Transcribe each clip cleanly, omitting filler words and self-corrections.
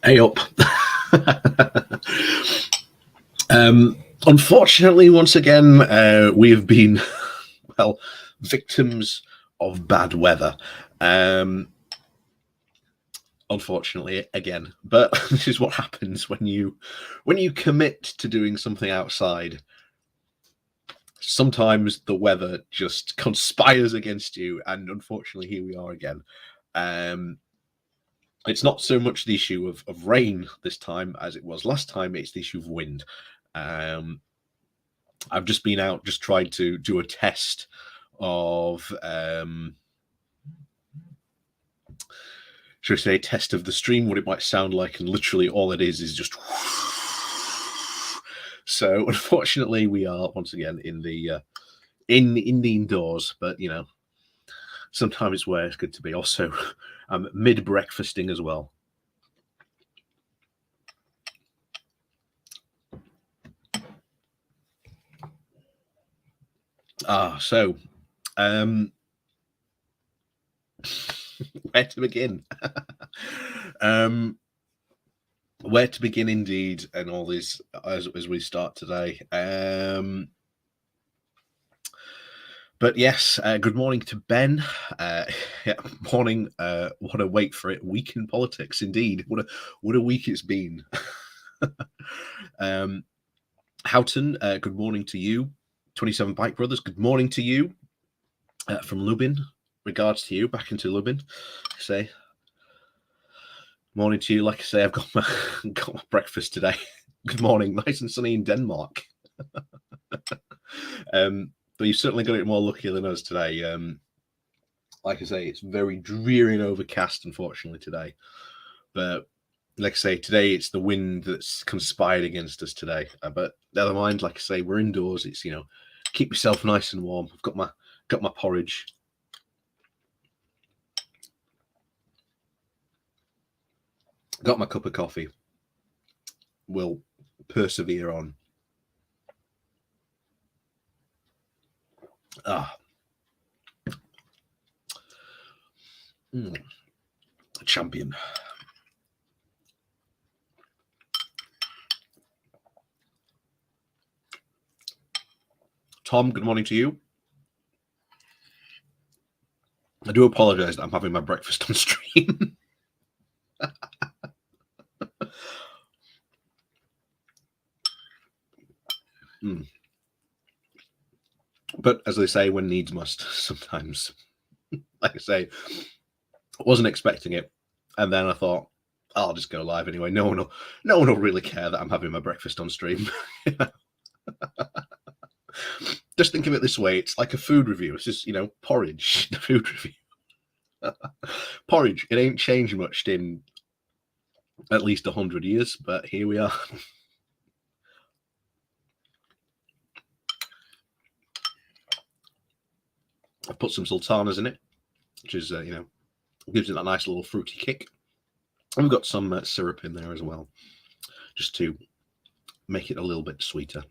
Hey up. Unfortunately, once again, we have been, well, victims of bad weather. Unfortunately, again, but this is what happens when you commit to doing something outside. Sometimes the weather just conspires against you, and unfortunately, here we are again. It's not so much the issue of rain this time as it was last time, it's the issue of wind. I've just been out, just tried to do a test of, should I say, test of the stream, what it might sound like, and literally all it is just. So unfortunately, we are once again in the indoors, but you know, sometimes it's where it's good to be. Also, I'm mid-breakfasting as well. So where to begin? Where to begin indeed, and all this as we start today. But yes, good morning to Ben. Yeah, morning. What a wait for it. Week in politics, indeed. What a week it's been. Houghton, good morning to you. 27 Bike Brothers, good morning to you. From Lubin, regards to you. Back into Lubin. Say morning to you. Like I say, I've got my breakfast today. Good morning. Nice and sunny in Denmark. But you've certainly got it more lucky than us today. Like I say, it's very dreary and overcast, unfortunately, today. But like I say, today it's the wind that's conspired against us today. But never mind. Like I say, we're indoors. It's, you know, keep yourself nice and warm. I've got my porridge. Got my cup of coffee. We'll persevere on. Champion. Tom, good morning to you. I do apologize that I'm having my breakfast on stream. But as they say, when needs must, sometimes. Like I say, I wasn't expecting it, and then I thought, I'll just go live anyway. No one will really care that I'm having my breakfast on stream. Just think of it this way: it's like a food review. It's just, you know, porridge, the food review. Porridge. It ain't changed much in at least 100 years, but here we are. I've put some sultanas in it, which is, you know, gives it that nice little fruity kick. And we've got some syrup in there as well, just to make it a little bit sweeter.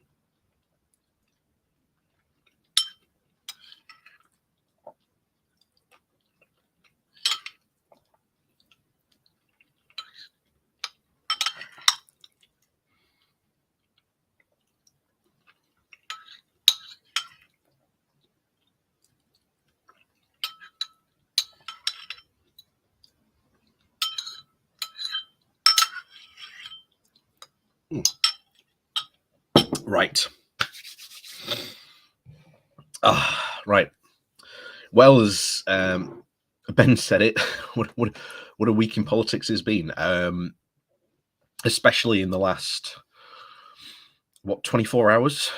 Right. Right. Well, as Ben said it, what a week in politics has been, especially in the last, 24 hours.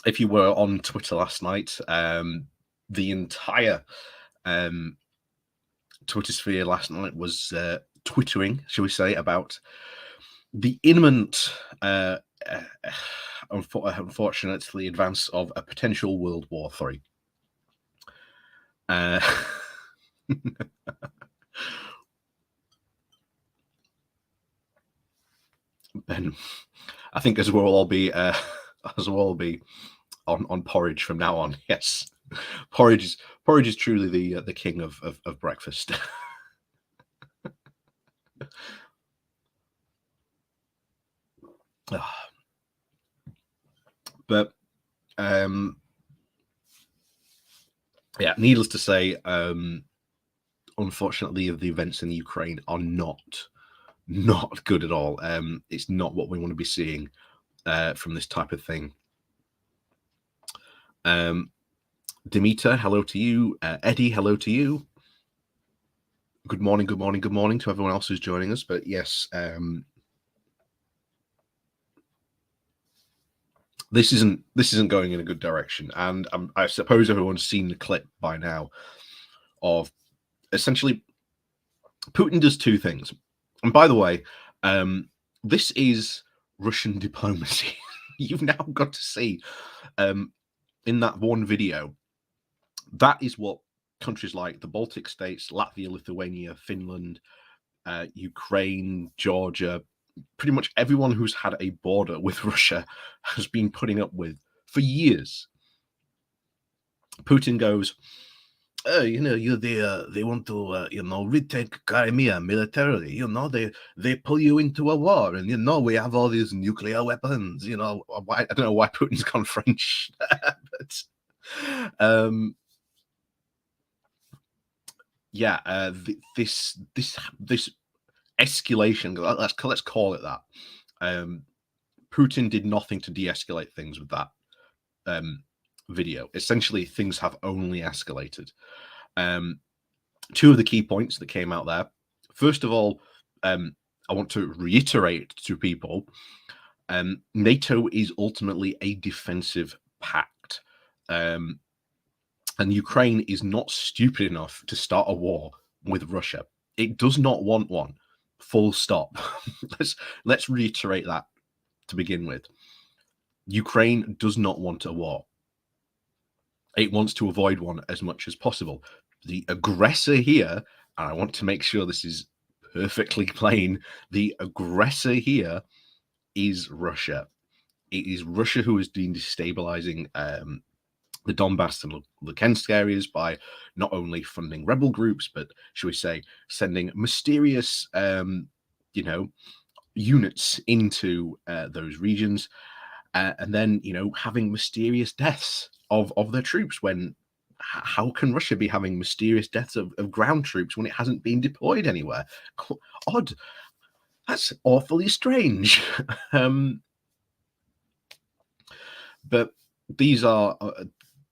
If you were on Twitter last night, the entire Twitter sphere last night was twittering, shall we say, about the imminent, unfortunately, advance of a potential World War III. Ben, I think as we'll all be on porridge from now on. Yes, porridge is truly the king of breakfast. But yeah, needless to say, unfortunately, the events in the Ukraine are not good at all. It's not what we want to be seeing from this type of thing. Demeter, hello to you. Eddie, hello to you. Good morning, good morning, good morning to everyone else who's joining us. But yes, this isn't going in a good direction, and I suppose everyone's seen the clip by now of essentially Putin does two things. And by the way, this is Russian diplomacy. You've now got to see in that one video, that is what countries like the Baltic states, Latvia, Lithuania, Finland, Ukraine, Georgia, pretty much everyone who's had a border with Russia has been putting up with for years. Putin goes, they want to retake Crimea militarily. They pull you into a war, and we have all these nuclear weapons. I don't know why Putin's gone French, but this escalation. Let's call it that. Putin did nothing to de-escalate things with that video. Essentially, things have only escalated. Two of the key points that came out there. First of all, I want to reiterate to people, NATO is ultimately a defensive pact. And Ukraine is not stupid enough to start a war with Russia. It does not want one. Full stop. Let's reiterate that to begin with. Ukraine does not want a war. It wants to avoid one as much as possible. The aggressor here, and I want to make sure this is perfectly plain, the aggressor here is Russia. It is Russia who has been destabilizing the Donbass and Luhansk areas by not only funding rebel groups, but shall we say, sending mysterious, units into those regions, and then having mysterious deaths of their troops. When how can Russia be having mysterious deaths of ground troops when it hasn't been deployed anywhere? Odd. That's awfully strange. But these are.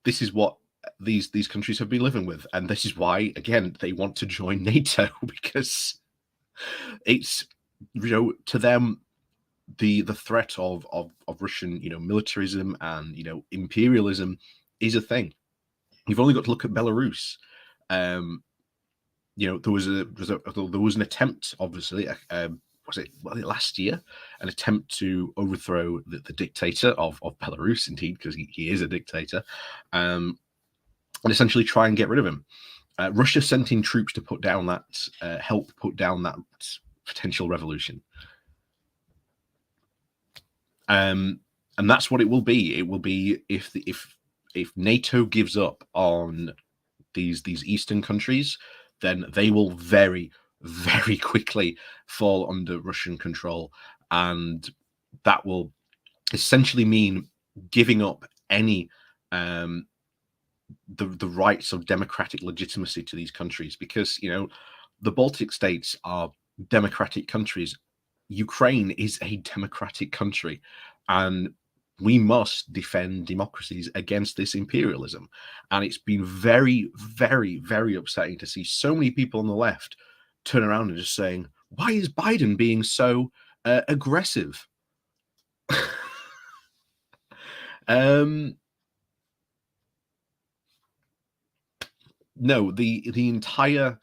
This is what these countries have been living with, and this is why, again, they want to join NATO, because it's to them the threat of Russian militarism and imperialism is a thing. You've only got to look at Belarus. There was an attempt, obviously, was it last year, an attempt to overthrow the dictator of Belarus, indeed, because he is a dictator, and essentially try and get rid of him. Russia sent in troops to put down that, help put down that potential revolution. And that's what it will be. It will be if NATO gives up on these eastern countries, then they will very, very quickly fall under Russian control, and that will essentially mean giving up any the rights of democratic legitimacy to these countries, because the Baltic states are democratic countries. Ukraine is a democratic country, and we must defend democracies against this imperialism. And it's been very, very, very upsetting to see so many people on the left turn around and just saying, why is Biden being so aggressive? No, the entire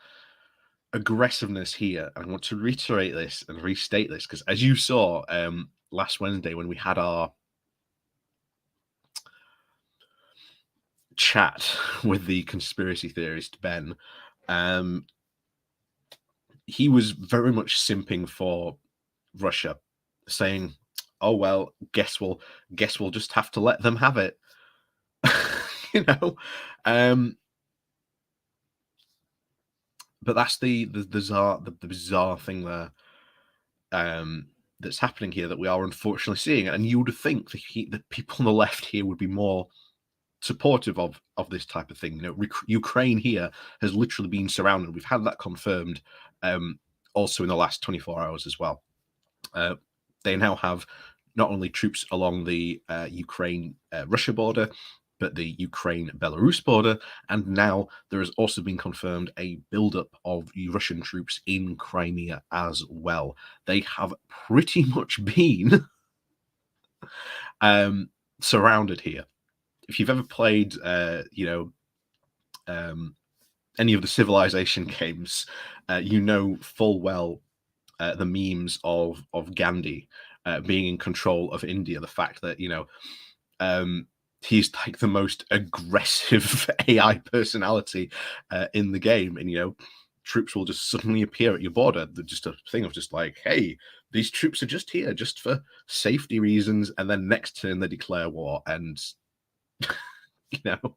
aggressiveness here, I want to reiterate this and restate this, because as you saw last Wednesday when we had our chat with the conspiracy theorist Ben, he was very much simping for Russia, saying, oh well, guess we'll just have to let them have it. But that's the bizarre thing there. that's happening here that we are unfortunately seeing. And you would think that people on the left here would be more supportive of this type of thing. You know, Ukraine here has literally been surrounded. We've had that confirmed also in the last 24 hours as well. They now have not only troops along the Ukraine-Russia border, but the Ukraine-Belarus border, and now there has also been confirmed a buildup of Russian troops in Crimea as well. They have pretty much been surrounded here. If you've ever played, any of the Civilization games, you know full well the memes of Gandhi being in control of India. The fact that he's like the most aggressive AI personality in the game, and troops will just suddenly appear at your border. They're just a thing of just like, hey, these troops are just here just for safety reasons, and then next turn they declare war, and you know.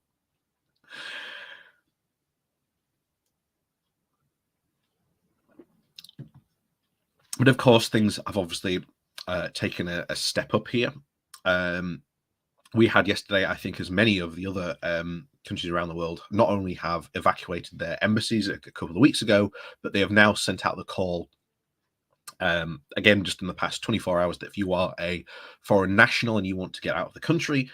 But of course, things have obviously taken a step up here. We had yesterday, I think, as many of the other countries around the world not only have evacuated their embassies a couple of weeks ago, but they have now sent out the call, again, just in the past 24 hours, that if you are a foreign national and you want to get out of the country,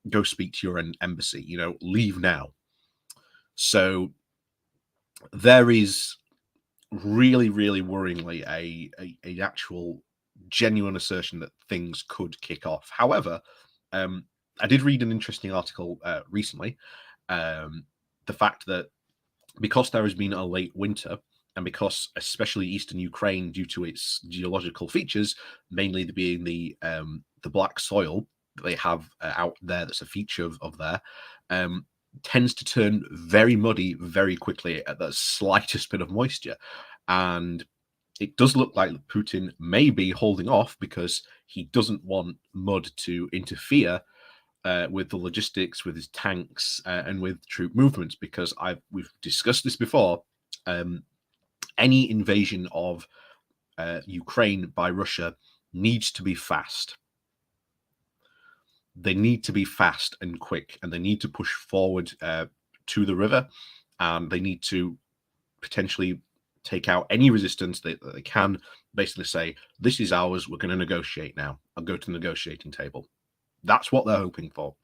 go speak to your embassy, leave now. So there is really, really worryingly a actual genuine assertion that things could kick off. However, I did read an interesting article recently. The fact that because there has been a late winter, and because especially eastern Ukraine, due to its geological features, mainly being the black soil that they have out there, that's a feature of there, tends to turn very muddy very quickly at the slightest bit of moisture. And it does look like Putin may be holding off because he doesn't want mud to interfere with the logistics, with his tanks, and with troop movements. Because we've discussed this before. Any invasion of Ukraine by Russia needs to be fast. They need to be fast and quick, and they need to push forward to the river, and they need to potentially take out any resistance that they can. Basically say, this is ours, we're going to negotiate now. I'll go to the negotiating table. That's what they're hoping for.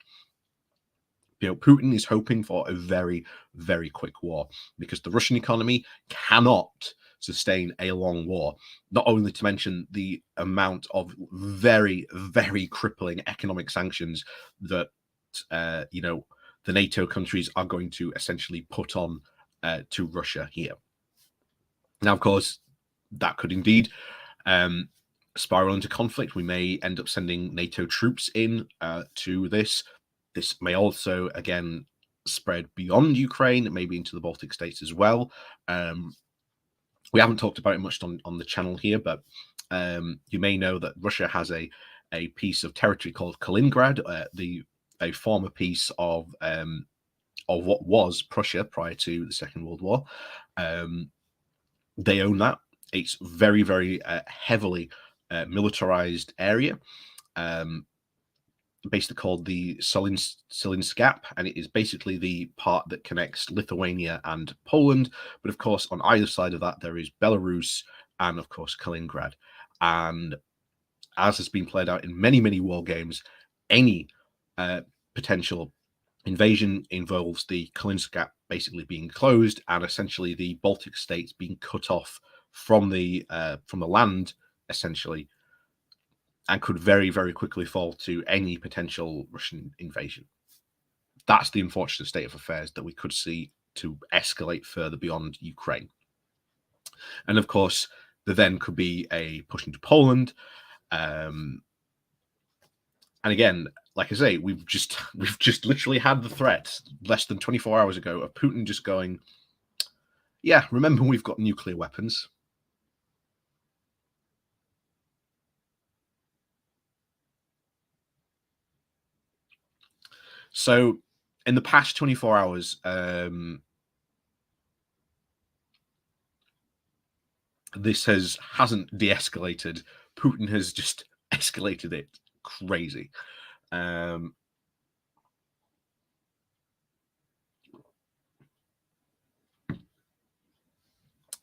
Putin is hoping for a very, very quick war, because the Russian economy cannot sustain a long war. Not only to mention the amount of very, very crippling economic sanctions that the NATO countries are going to essentially put on to Russia here. Now, of course, that could indeed spiral into conflict. We may end up sending NATO troops in to this. This may also, again, spread beyond Ukraine, maybe into the Baltic states as well. We haven't talked about it much on the channel here, but you may know that Russia has a piece of territory called Kaliningrad, a former piece of what was Prussia prior to the Second World War. They own that. It's very, very heavily militarized area. Basically called the Silinskap, and it is basically the part that connects Lithuania and Poland. But of course, on either side of that, there is Belarus and, of course, Kaliningrad. And as has been played out in many, many war games, any potential invasion involves the Kaliningrad basically being closed and essentially the Baltic states being cut off from the land, essentially, and could very, very quickly fall to any potential Russian invasion. That's the unfortunate state of affairs that we could see to escalate further beyond Ukraine. And of course, there then could be a push into Poland. And again, like I say, we've just literally had the threat less than 24 hours ago of Putin just going, yeah, remember, we've got nuclear weapons. So in the past 24 hours, this hasn't de-escalated. Putin has just escalated it crazy.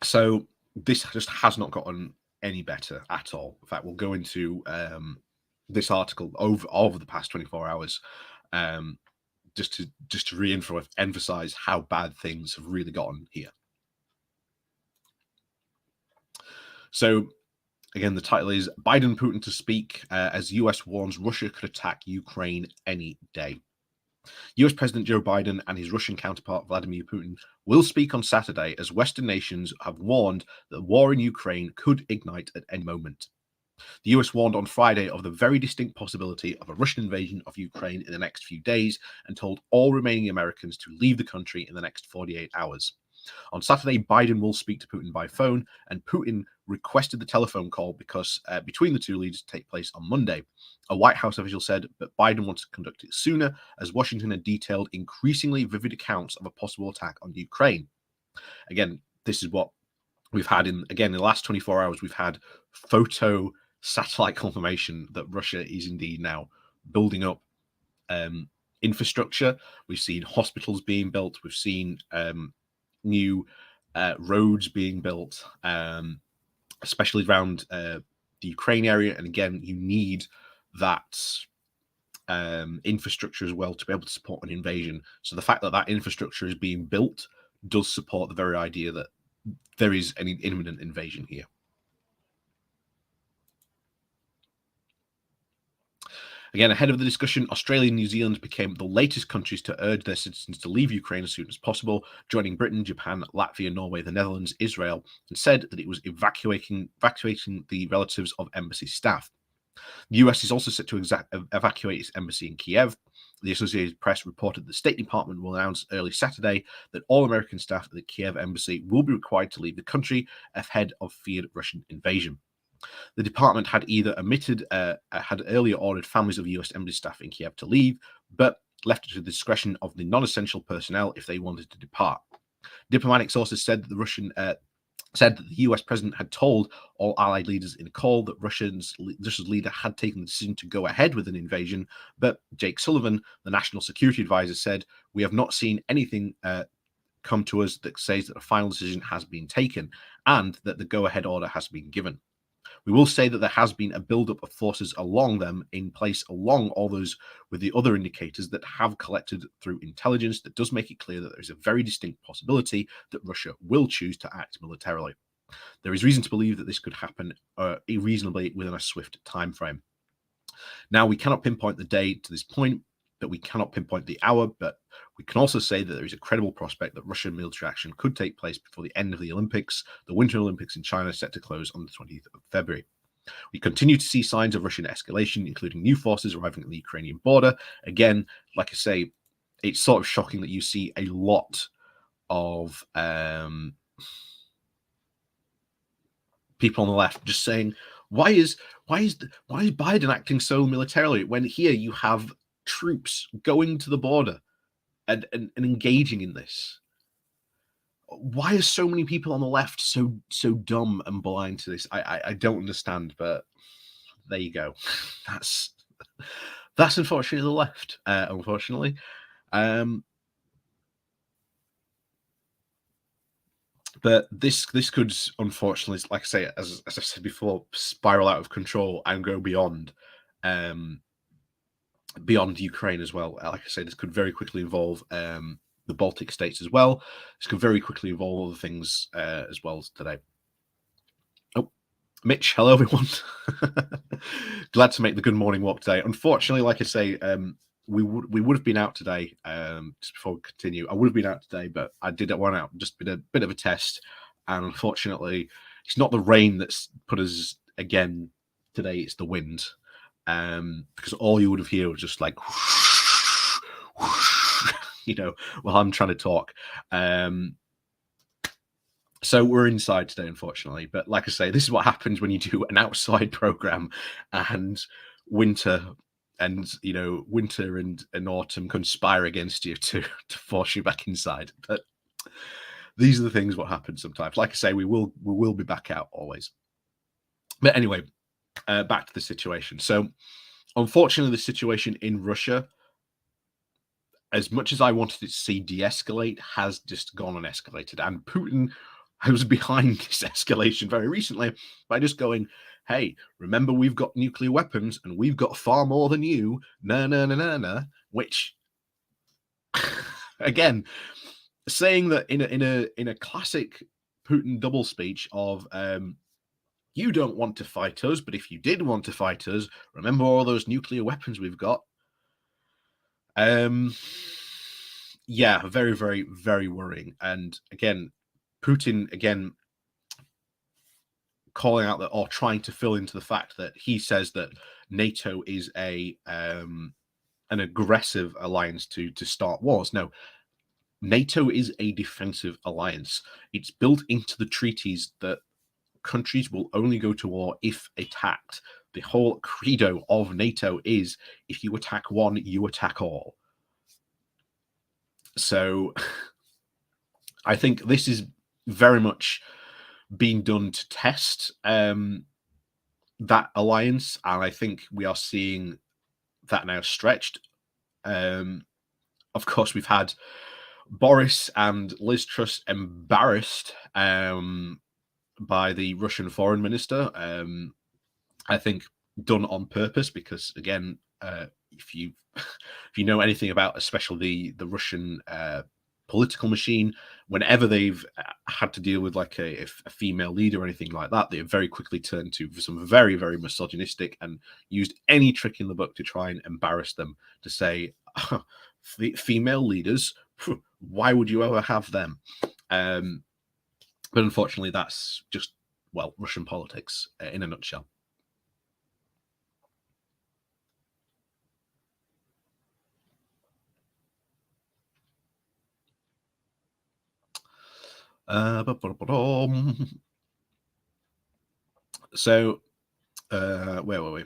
So this just has not gotten any better at all. In fact, we'll go into this article over the past 24 hours, just to emphasize how bad things have really gotten here. So again, the title is Biden Putin to speak as US warns Russia could attack Ukraine any day. US President Joe Biden and his Russian counterpart Vladimir Putin will speak on Saturday as Western nations have warned that the war in Ukraine could ignite at any moment. The US warned on Friday of the very distinct possibility of a Russian invasion of Ukraine in the next few days and told all remaining Americans to leave the country in the next 48 hours. On Saturday, Biden will speak to Putin by phone, and Putin requested the telephone call because between the two leaders take place on Monday. A White House official said that Biden wants to conduct it sooner, as Washington had detailed increasingly vivid accounts of a possible attack on Ukraine. Again, this is what we've had in the last 24 hours. We've had photo satellite confirmation that Russia is indeed now building up infrastructure. We've seen hospitals being built. We've seen new roads being built, especially around the Ukraine area. And again, you need that infrastructure as well to be able to support an invasion. So the fact that that infrastructure is being built does support the very idea that there is an imminent invasion here. Again, ahead of the discussion, Australia and New Zealand became the latest countries to urge their citizens to leave Ukraine as soon as possible, joining Britain, Japan, Latvia, Norway, the Netherlands, Israel, and said that it was evacuating the relatives of embassy staff. The US is also set to evacuate its embassy in Kiev. The Associated Press reported the State Department will announce early Saturday that all American staff at the Kiev embassy will be required to leave the country ahead of feared Russian invasion. The department had had earlier ordered families of US embassy staff in Kiev to leave, but left it to the discretion of the non-essential personnel if they wanted to depart. Diplomatic sources said that the US president had told all allied leaders in a call that Russia's leader had taken the decision to go ahead with an invasion, but Jake Sullivan, the national security advisor, said, "We have not seen anything come to us that says that a final decision has been taken and that the go-ahead order has been given. We will say that there has been a build-up of forces in place along all those with the other indicators that have collected through intelligence that does make it clear that there is a very distinct possibility that Russia will choose to act militarily. There is reason to believe that this could happen reasonably within a swift time frame. Now, we cannot pinpoint the day to this point, but we cannot pinpoint the hour, but we can also say that there is a credible prospect that Russian military action could take place before the end of the Olympics, the Winter Olympics in China set to close on the 20th of February. We continue to see signs of Russian escalation, including new forces arriving at the Ukrainian border. Again, like I say, it's sort of shocking that you see a lot of people on the left just saying, why is Biden acting so militarily when here you have troops going to the border and engaging in this? Why are so many people on the left so dumb and blind to this? I don't understand, but there you go. That's unfortunately the left. Unfortunately, but this could unfortunately, like I say, as I said before, spiral out of control and go beyond Ukraine as well. Like I say, this could very quickly involve the Baltic states as well. This could very quickly involve other things as well today. Oh, Mitch, hello everyone. Glad to make the good morning walk today. Unfortunately, like I say, we would have been out today. Just before we continue, I would have been out today, but I did run out. Just been a bit of a test, and unfortunately, it's not the rain that's put us again today. It's the wind. Because all you would have heard was just like, while I'm trying to talk. So we're inside today, unfortunately. But like I say, this is what happens when you do an outside program and winter and autumn conspire against you to force you back inside. But these are the things what happen sometimes. Like I say, we will be back out always. But anyway, back to the situation. So unfortunately, the situation in Russia, as much as I wanted it to see de-escalate, has just gone and escalated. And Putin was behind this escalation very recently by just going, hey, remember we've got nuclear weapons and we've got far more than you, which again, saying that in a classic Putin double speech of you don't want to fight us, but if you did want to fight us, remember all those nuclear weapons we've got. Yeah, very, very, very worrying. And again, Putin again calling out that, or trying to fill into the fact that he says that NATO is an aggressive alliance to start wars. No, NATO is a defensive alliance. It's built into the treaties that countries will only go to war if attacked. The whole credo of NATO is if you attack one, you attack all. So I think this is very much being done to test that alliance. And I think we are seeing that now stretched. Of course, we've had Boris and Liz Truss embarrassed by the Russian foreign minister. I think done on purpose because, again, if you know anything about, especially the Russian political machine, whenever they've had to deal with like a female leader or anything like that, they have very quickly turned to some very, very misogynistic and used any trick in the book to try and embarrass them, to say, female leaders, why would you ever have them? But unfortunately, that's just, well, Russian politics in a nutshell. So, where were we?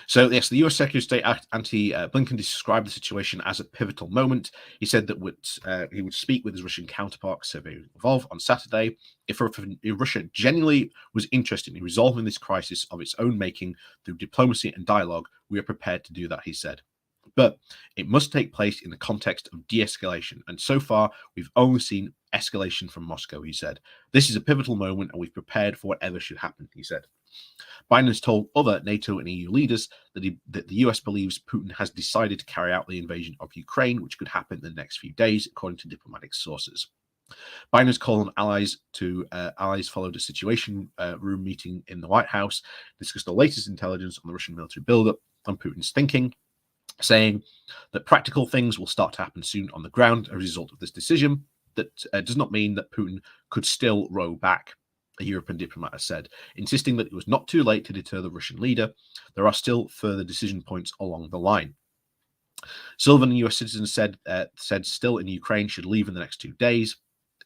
So, yes, the US Secretary of State Antony Blinken described the situation as a pivotal moment. He said that he would speak with his Russian counterpart, Sergei Lavrov, on Saturday. If Russia genuinely was interested in resolving this crisis of its own making through diplomacy and dialogue, we are prepared to do that, he said. But it must take place in the context of de-escalation. And so far, we've only seen escalation from Moscow, he said. This is a pivotal moment, and we've prepared for whatever should happen, he said. Biden has told other NATO and EU leaders that the US believes Putin has decided to carry out the invasion of Ukraine, which could happen in the next few days, according to diplomatic sources. Biden has called on allies followed a situation room meeting in the White House, discussed the latest intelligence on the Russian military buildup on Putin's thinking, saying that practical things will start to happen soon on the ground as a result of this decision. That does not mean that Putin could still row back, a European diplomat has said, insisting that it was not too late to deter the Russian leader. There are still further decision points along the line. Sullivan, a US citizen, said still in Ukraine should leave in the next 2 days.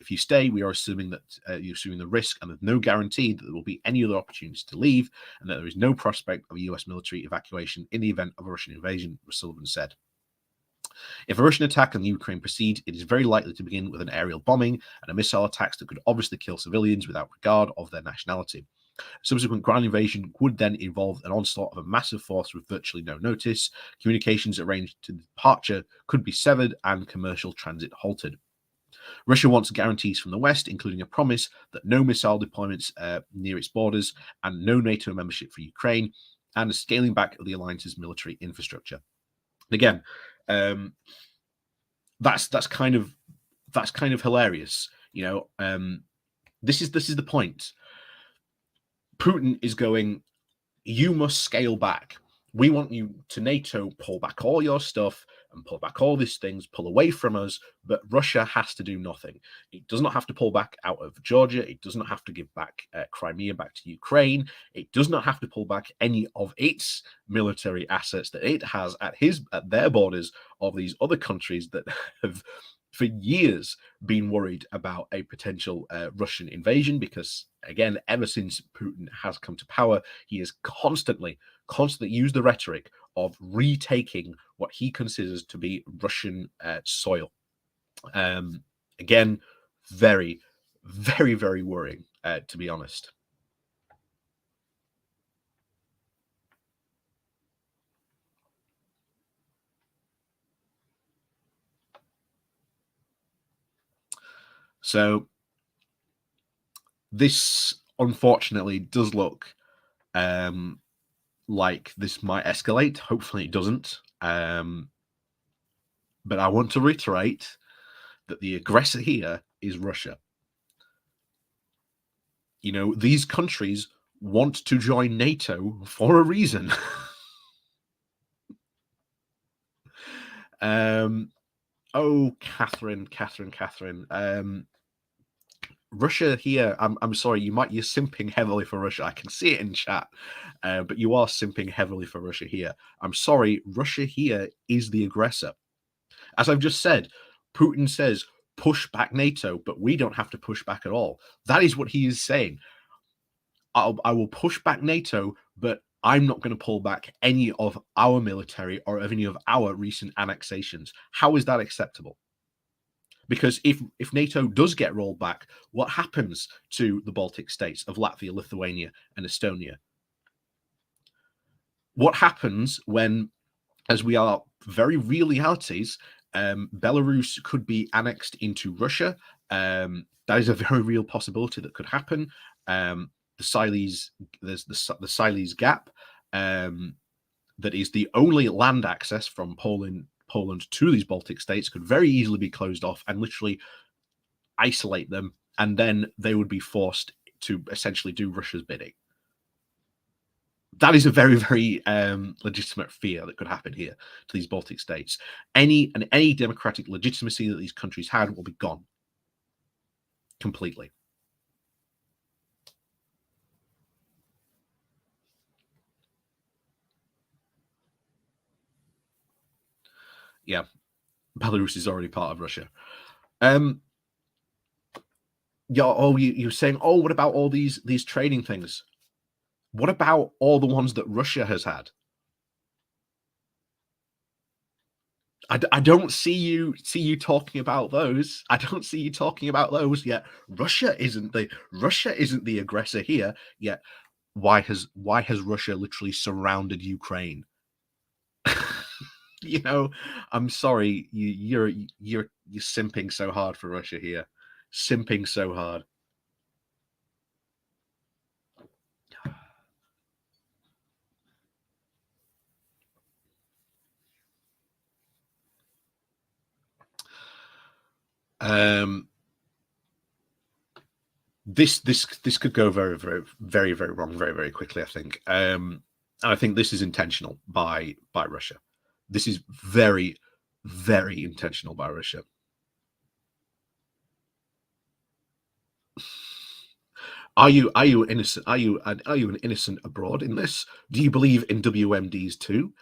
If you stay, we are assuming that you're assuming the risk, and there's no guarantee that there will be any other opportunities to leave, and that there is no prospect of a US military evacuation in the event of a Russian invasion, Sullivan said. If a Russian attack on the Ukraine proceeds, it is very likely to begin with an aerial bombing and a missile attacks that could obviously kill civilians without regard of their nationality. A subsequent ground invasion would then involve an onslaught of a massive force with virtually no notice. Communications arranged to departure could be severed and commercial transit halted. Russia wants guarantees from the West, including a promise that no missile deployments near its borders and no NATO membership for Ukraine, and a scaling back of the alliance's military infrastructure. Again, that's kind of hilarious. You know, this is the point. Putin is going, you must scale back. We want you to NATO, pull back all your stuff and pull back all these things, pull away from us, but Russia has to do nothing. It does not have to pull back out of Georgia. It does not have to give back Crimea back to Ukraine. It does not have to pull back any of its military assets that it has at their borders of these other countries that have for years been worried about a potential Russian invasion, because, again, ever since Putin has come to power, he has constantly used the rhetoric of retaking what he considers to be Russian soil. Again, Very, very, very worrying, to be honest. So this unfortunately does look um, like this might escalate. Hopefully, it doesn't. But I want to reiterate that the aggressor here is Russia. You know, these countries want to join NATO for a reason. Oh, Catherine. Russia here. I'm sorry. You're simping heavily for Russia. I can see it in chat, but you are simping heavily for Russia here. I'm sorry. Russia here is the aggressor. As I've just said, Putin says push back NATO, but we don't have to push back at all. That is what he is saying. I will push back NATO, but I'm not going to pull back any of our military or any of our recent annexations. How is that acceptable? Because if NATO does get rolled back, what happens to the Baltic states of Latvia, Lithuania, and Estonia? What happens when, as we are very real realities, Belarus could be annexed into Russia? That is a very real possibility that could happen. The Silesia, there's the Silesia Gap, that is the only land access from Poland to these Baltic states, could very easily be closed off and literally isolate them, and then they would be forced to essentially do Russia's bidding. That is a very, very legitimate fear that could happen here to these Baltic states. Any democratic legitimacy that these countries had will be gone completely. Yeah, Belarus is already part of Russia. Yeah. Oh, you're saying, oh, what about all these trading things? What about all the ones that Russia has had? I don't see you talking about those. I don't see you talking about those yet. Russia isn't the aggressor here yet. Why has Russia literally surrounded Ukraine? You know, I'm sorry, you're simping so hard for Russia here, simping so hard. This could go very, very, very, very wrong very, very quickly, I think. And I think this is intentional by Russia. This is very, very intentional by Russia. Are you innocent? Are you an innocent abroad in this? Do you believe in WMDs too?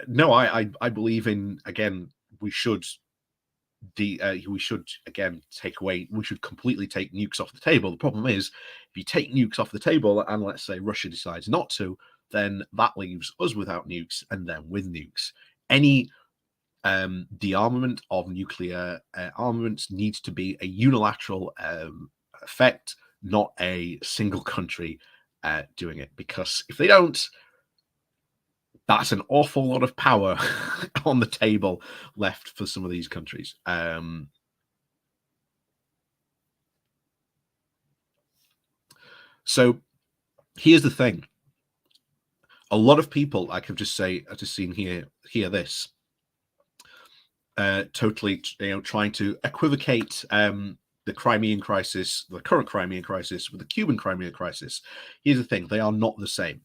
No, I believe in, again, we should again we should completely take nukes off the table. The problem is, if you take nukes off the table and let's say Russia decides not to, then that leaves us without nukes and them with nukes. Any dearmament of nuclear armaments needs to be a unilateral effect, not a single country doing it, because if they don't, that's an awful lot of power on the table left for some of these countries. So here's the thing. A lot of people, I could just say, I've just seen hear this, totally, trying to equivocate the Crimean crisis, the current Crimean crisis, with the Cuban Crimean crisis. Here's the thing. They are not the same.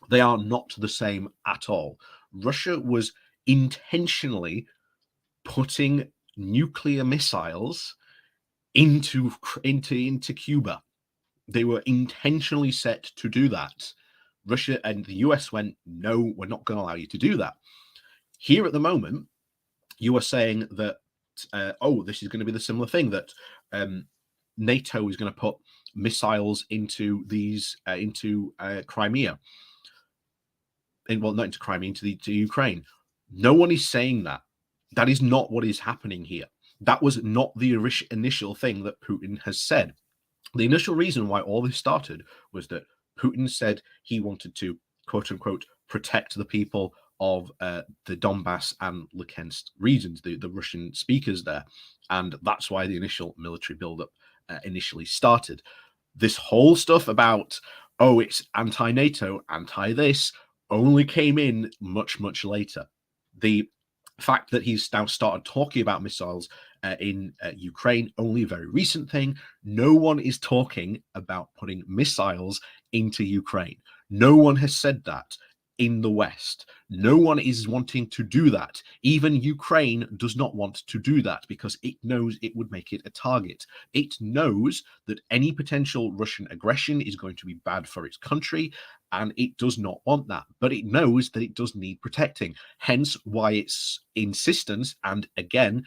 They are not the same at all. Russia was intentionally putting nuclear missiles into Cuba. They were intentionally set to do that. Russia and the US went, no, we're not going to allow you to do that. Here at the moment, you are saying that, this is going to be the similar thing, that NATO is going to put missiles into these into Crimea. Well, not into Crimea, to Ukraine. No one is saying that. That is not what is happening here. That was not the initial thing that Putin has said. The initial reason why all this started was that Putin said he wanted to, quote unquote, protect the people of the Donbass and Luhansk regions, the Russian speakers there. And that's why the initial military buildup initially started. This whole stuff about, oh, it's anti NATO, anti this, only came in much, much later. The fact that he's now started talking about missiles in Ukraine, only a very recent thing. No one is talking about putting missiles into Ukraine. No one has said that in the West. No one is wanting to do that. Even Ukraine does not want to do that because it knows it would make it a target. It knows that any potential Russian aggression is going to be bad for its country, and it does not want that. But it knows that it does need protecting. Hence why its insistence, and again,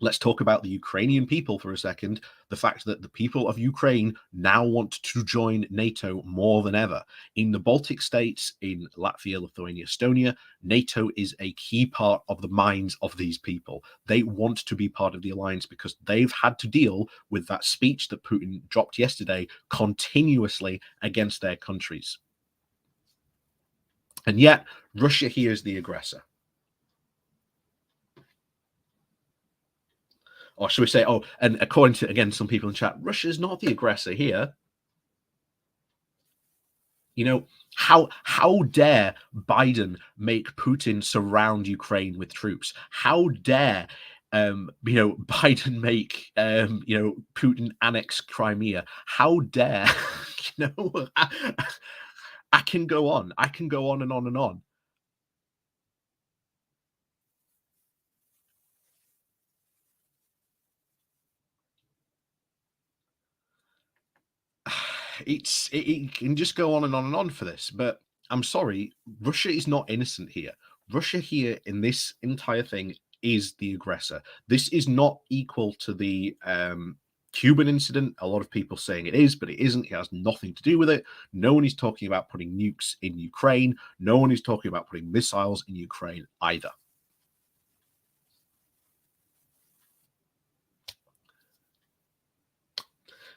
let's talk about the Ukrainian people for a second. The fact that the people of Ukraine now want to join NATO more than ever. In the Baltic states, in Latvia, Lithuania, Estonia, NATO is a key part of the minds of these people. They want to be part of the alliance because they've had to deal with that speech that Putin dropped yesterday continuously against their countries. And yet, Russia here is the aggressor. Or should we say, oh, and according to, again, some people in chat, Russia's not the aggressor here. You know, how dare Biden make Putin surround Ukraine with troops? How dare Biden make Putin annex Crimea? How dare I can go on. I can go on and on and on. It can just go on and on and on for this, but I'm sorry, Russia is not innocent here. Russia here in this entire thing is the aggressor. This is not equal to the Cuban incident. A lot of people saying it is, but it isn't. It has nothing to do with it. No one is talking about putting nukes in Ukraine. No one is talking about putting missiles in Ukraine either.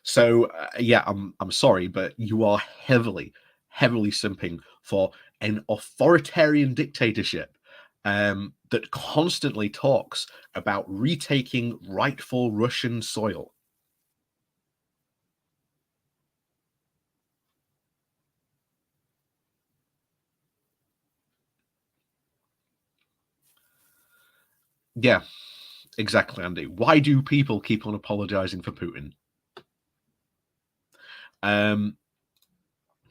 So yeah, I'm sorry, but you are heavily simping for an authoritarian dictatorship that constantly talks about retaking rightful Russian soil. Yeah, exactly, Andy. Why do people keep on apologizing for Putin?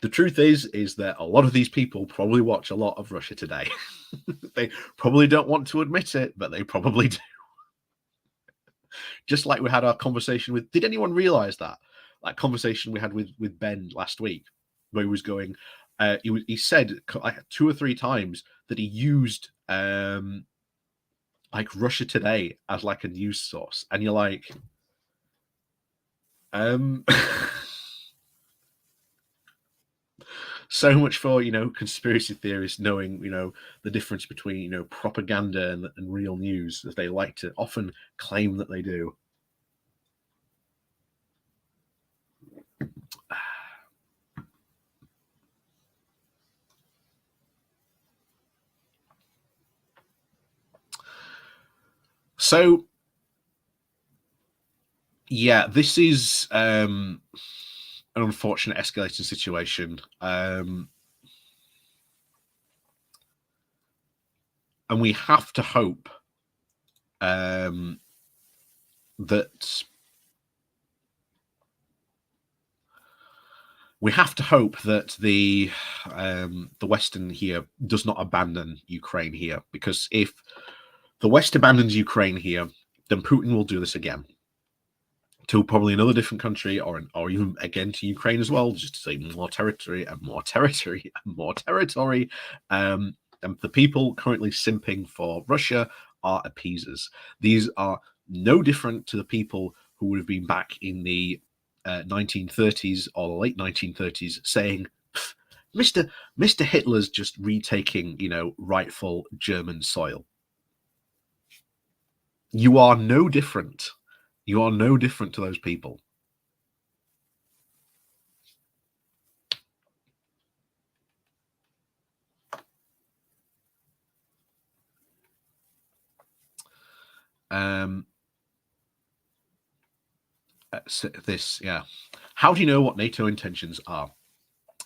The truth is that a lot of these people probably watch a lot of Russia Today. They probably don't want to admit it, but they probably do. Just like we had our conversation with, did anyone realize that conversation we had with Ben last week, where he was going, he said like 2 or 3 times that he used like Russia Today as like a news source, and you're like, so much for conspiracy theorists knowing the difference between propaganda and real news, as they like to often claim that they do. So yeah, this is an unfortunate escalating situation, and we have to hope that the Western here does not abandon Ukraine here, because if the West abandons Ukraine here, then Putin will do this again to probably another different country, or even again to Ukraine as well, just to say more territory and more territory and more territory. And the people currently simping for Russia are appeasers. These are no different to the people who would have been back in the 1930s or the late 1930s saying, Mr. Hitler's just retaking, rightful German soil. You are no different. You are no different to those people. Um, yeah. How do you know what NATO intentions are?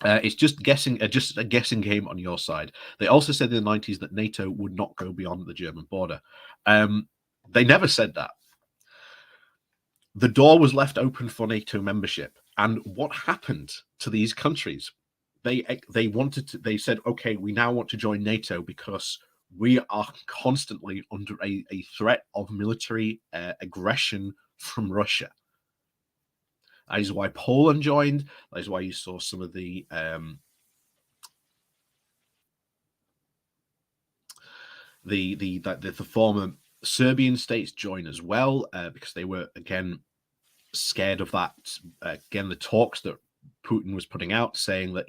It's just a guessing game on your side. They also said in the 90s that NATO would not go beyond the German border. They never said that. The door was left open for NATO membership. And what happened to these countries? They wanted to. They said, okay, we now want to join NATO because we are constantly under a threat of military aggression from Russia. That is why Poland joined. That is why you saw some of the former Serbian states join as well because they were again scared of that. Again, the talks that Putin was putting out, saying that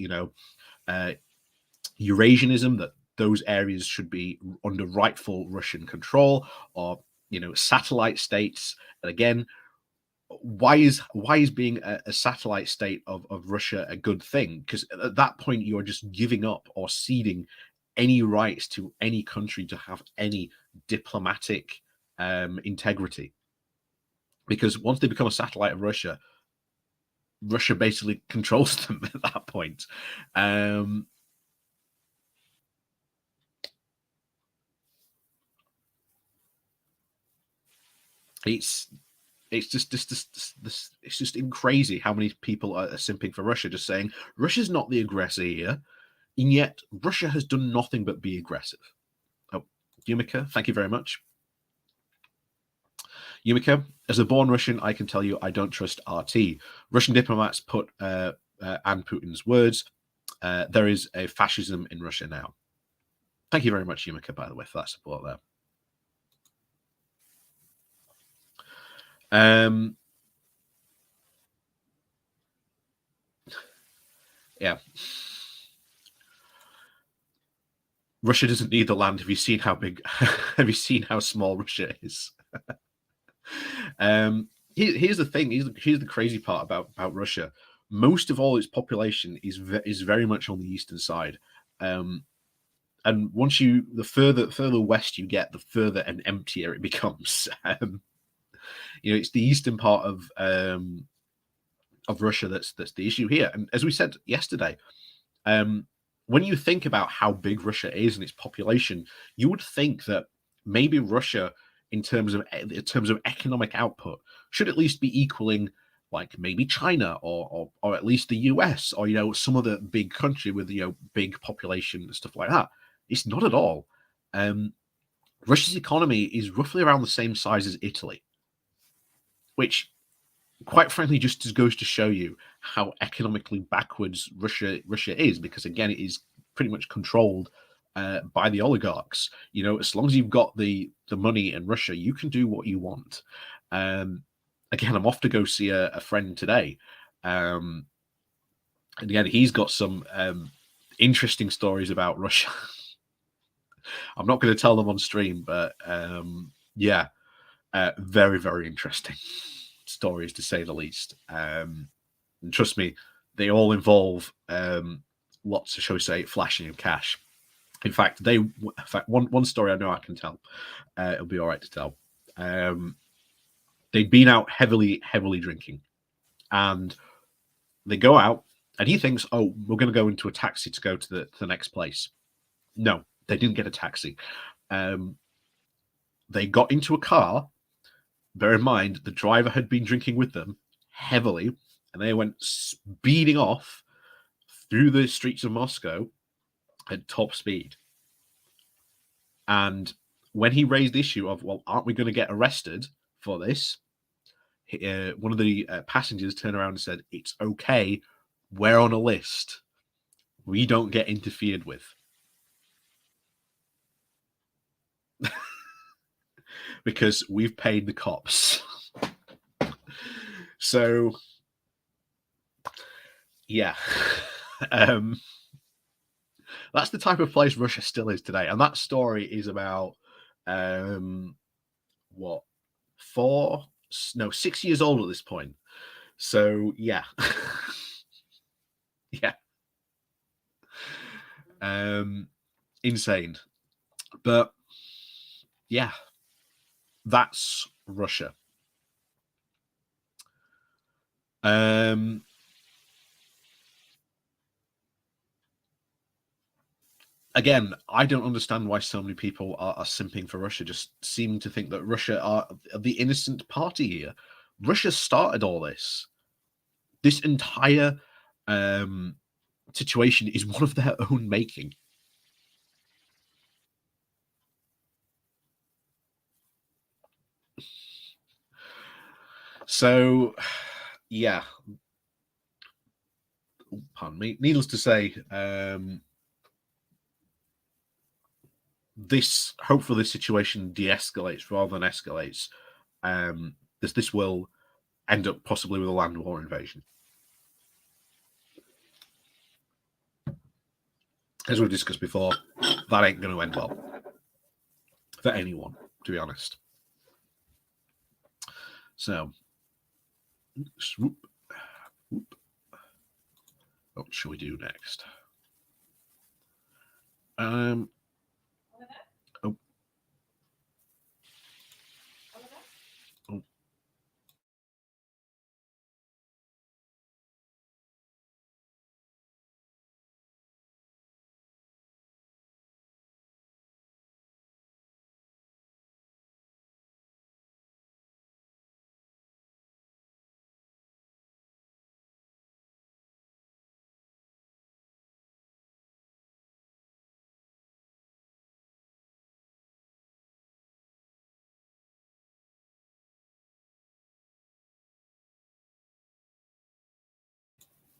Eurasianism, that those areas should be under rightful Russian control, or satellite states. And again, why is being a satellite state of Russia a good thing? Because at that point you are just giving up or ceding any rights to any country to have any diplomatic integrity. Because once they become a satellite of Russia, Russia basically controls them at that point. It's just crazy how many people are simping for Russia, just saying Russia's not the aggressor here, and yet Russia has done nothing but be aggressive. Oh, Yumika, thank you very much. Yumika, as a born Russian, I can tell you I don't trust RT. Russian diplomats put and Putin's words, there is a fascism in Russia now. Thank you very much, Yumika, by the way, for that support there. Yeah. Russia doesn't need the land. Have you seen how big? Have you seen how small Russia is? Here's the thing. Here's the crazy part about Russia. Most of all its population is very much on the eastern side, and once the further west you get, the further and emptier it becomes. It's the eastern part of Russia that's the issue here. And as we said yesterday, when you think about how big Russia is and its population, you would think that maybe Russia, in terms of economic output, should at least be equaling like maybe China or at least the US or some other big country with big population and stuff like that. It's not at all. Russia's economy is roughly around the same size as Italy, which quite frankly just goes to show you how economically backwards Russia is, because again it is pretty much controlled by the oligarchs. As long as you've got the money in Russia, you can do what you want. Again, I'm off to go see a friend today, and again he's got some interesting stories about Russia. I'm not going to tell them on stream, but yeah, very, very interesting stories to say the least. And trust me, they all involve lots of, shall we say, flashing of cash. In fact, one story I know I can tell. It'll be all right to tell. They'd been out heavily drinking, and they go out, and he thinks, "Oh, we're going to go into a taxi to go to the next place." No, they didn't get a taxi. They got into a car. Bear in mind, the driver had been drinking with them heavily, and they went speeding off through the streets of Moscow at top speed. And when he raised the issue of, well, aren't we going to get arrested for this? One of the passengers turned around and said, "It's okay. We're on a list. We don't get interfered with." Because we've paid the cops. So, yeah. That's the type of place Russia still is today. And that story is about, 6 years old at this point. So yeah. Yeah. Insane. But yeah, that's Russia. Again, I don't understand why so many people are simping for Russia, just seeming to think that Russia are the innocent party here. Russia started all this. This entire situation is one of their own making. So, yeah. Pardon me. Needless to say, hopefully this situation de-escalates rather than escalates. This will end up possibly with a land war invasion. As we've discussed before, that ain't going to end well for anyone, to be honest. So, swoop, whoop. What shall we do next? Oh. Oh.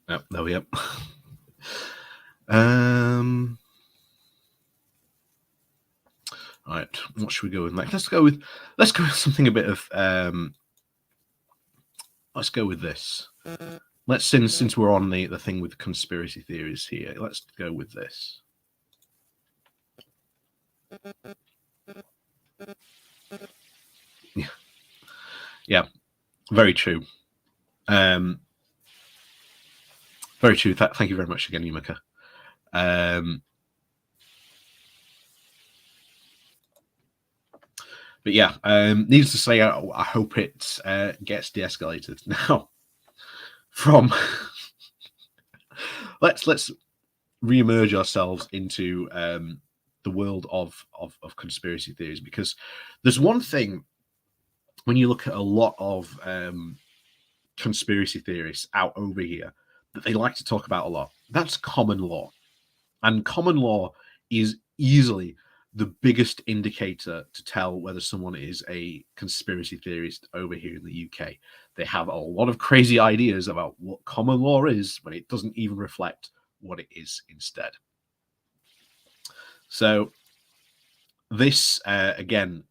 Yep, there we go. Right, what should we go with next? Let's go with something a bit of let's go with this. Let's since we're on the thing with conspiracy theories here, let's go with this. Yeah, very true. Very true. Thank you very much again, Yumika. But yeah, needless to say, I hope it gets de-escalated. Now, from let's re-emerge ourselves into the world of conspiracy theories, because there's one thing when you look at a lot of conspiracy theorists out over here that they like to talk about a lot. That's common law, and common law is easily the biggest indicator to tell whether someone is a conspiracy theorist over here in the UK. They have a lot of crazy ideas about what common law is when it doesn't even reflect what it is instead. So this, again,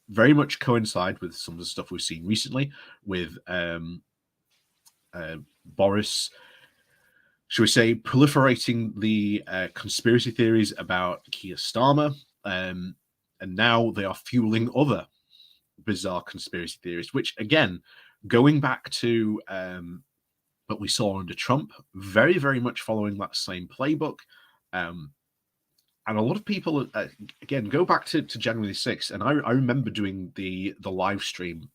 very much coincide with some of the stuff we've seen recently with Boris, should we say, proliferating the conspiracy theories about Keir Starmer, and now they are fueling other bizarre conspiracy theories, which, again, going back to what we saw under Trump, very, very much following that same playbook. And a lot of people, again, go back to January 6th, and I remember doing the live stream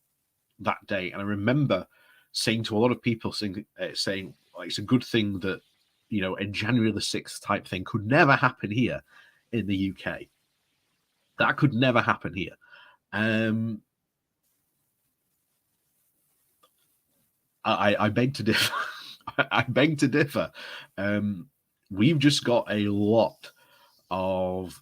that day, and I remember saying to a lot of people, saying like, it's a good thing that, you know, a January the 6th type thing could never happen here in the UK. That could never happen here. I beg to differ. I beg to differ. We've just got a lot of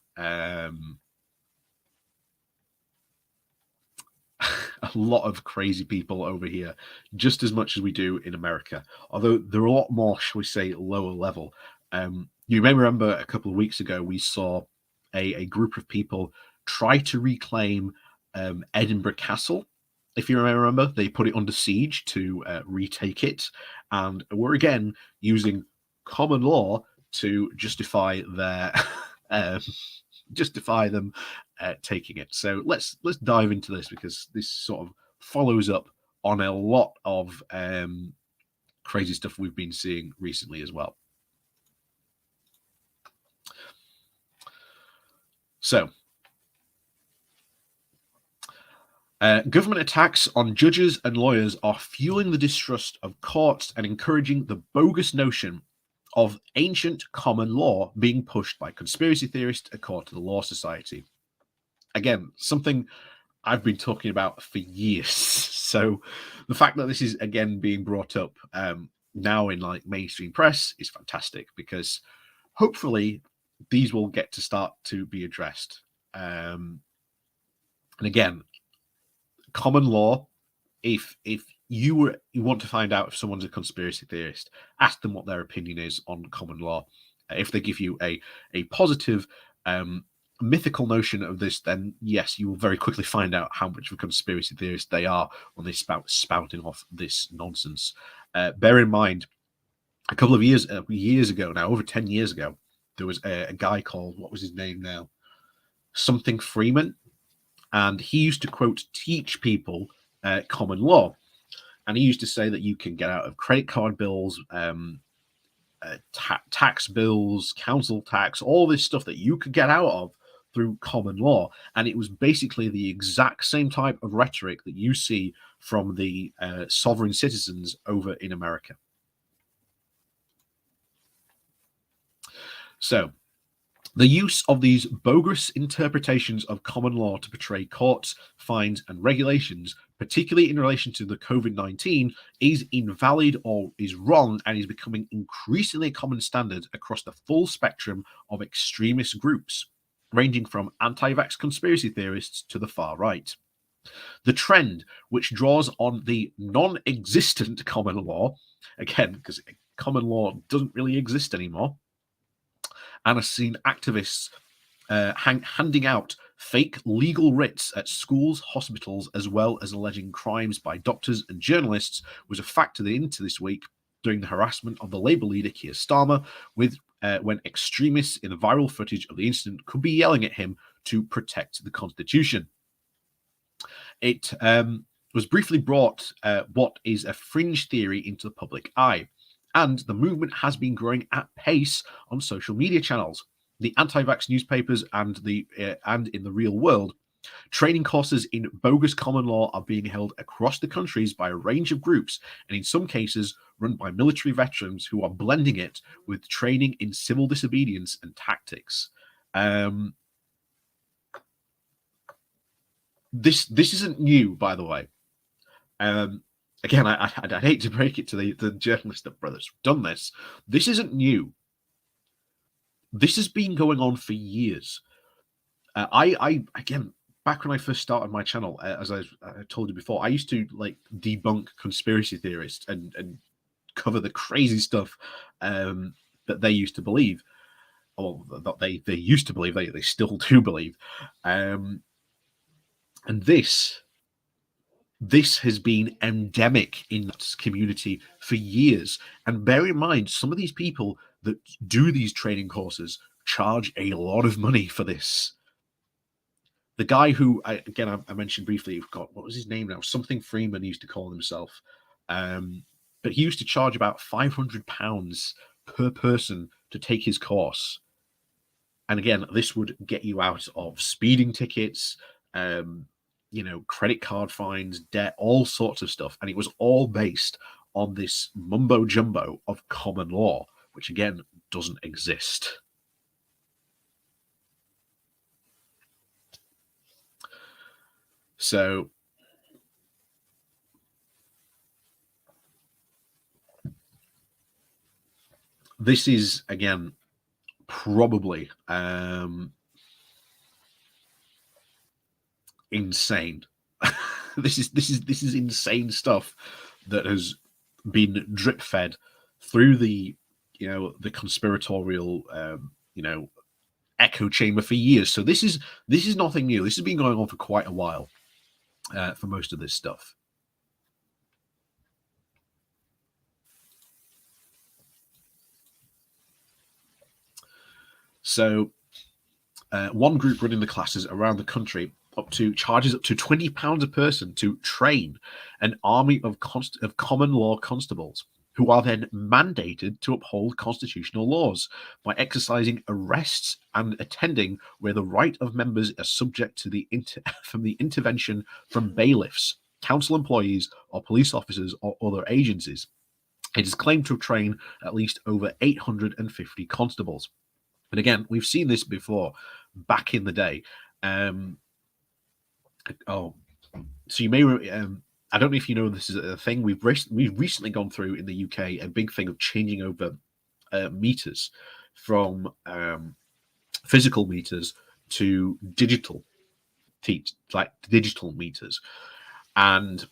a lot of crazy people over here, just as much as we do in America, although they're a lot more, shall we say, lower level. You may remember a couple of weeks ago we saw a group of people try to reclaim Edinburgh Castle. If you remember, they put it under siege to retake it, and were again using common law to justify their justify them taking it. So let's dive into this, because this sort of follows up on a lot of crazy stuff we've been seeing recently as well. So, government attacks on judges and lawyers are fueling the distrust of courts and encouraging the bogus notion of ancient common law being pushed by conspiracy theorists, according to the Law Society. Again, something I've been talking about for years. So the fact that this is again being brought up now in like mainstream press is fantastic, because hopefully these will get to start to be addressed. And again, common law, if you want to find out if someone's a conspiracy theorist, ask them what their opinion is on common law. If they give you a positive mythical notion of this, then yes, you will very quickly find out how much of a conspiracy theorist they are when they spouting off this nonsense. Bear in mind, a couple of years ago now, over 10 years ago, there was a guy called, what was his name now? Something Freeman. And he used to, quote, teach people common law. And he used to say that you can get out of credit card bills, tax bills, council tax, all this stuff that you could get out of through common law. And it was basically the exact same type of rhetoric that you see from the sovereign citizens over in America. So, the use of these bogus interpretations of common law to portray courts, fines, and regulations, particularly in relation to the COVID-19, is invalid or is wrong, and is becoming increasingly a common standard across the full spectrum of extremist groups, ranging from anti-vax conspiracy theorists to the far right. The trend, which draws on the non-existent common law, again, because common law doesn't really exist anymore, and has seen activists handing out fake legal writs at schools, hospitals, as well as alleging crimes by doctors and journalists, was a factor into this week during the harassment of the Labour leader Keir Starmer, when extremists in the viral footage of the incident could be yelling at him to protect the Constitution. It was briefly brought what is a fringe theory into the public eye, and the movement has been growing at pace on social media channels, the anti-vax newspapers, and in the real world. Training courses in bogus common law are being held across the countries by a range of groups, and in some cases run by military veterans who are blending it with training in civil disobedience and tactics. This isn't new, by the way. Again, I'd hate to break it to the journalist that brothers done this. This isn't new. This has been going on for years. I again, back when I first started my channel, as I told you before, I used to like debunk conspiracy theorists and cover the crazy stuff that they used to believe, or that they used to believe, they still do believe, and this has been endemic in that community for years. And bear in mind, some of these people that do these training courses charge a lot of money for this. The guy who, I mentioned briefly, what was his name now? Something Freeman used to call himself. But he used to charge about £500 per person to take his course. And again, this would get you out of speeding tickets, credit card fines, debt, all sorts of stuff. And it was all based on this mumbo jumbo of common law, which again doesn't exist. So this is again probably insane. This is insane stuff that has been drip fed through the conspiratorial echo chamber for years. So this is nothing new. This has been going on for quite a while for most of this stuff. So One group running the classes around the country charges up to £20 a person to train an army of common law constables who are then mandated to uphold constitutional laws by exercising arrests and attending where the right of members are subject to from the intervention from bailiffs, council employees, or police officers or other agencies. It is claimed to have trained at least over 850 constables. And again, we've seen this before back in the day. So you may, I don't know if you know this is a thing. We've recently gone through in the UK a big thing of changing over meters from physical meters to digital meters, and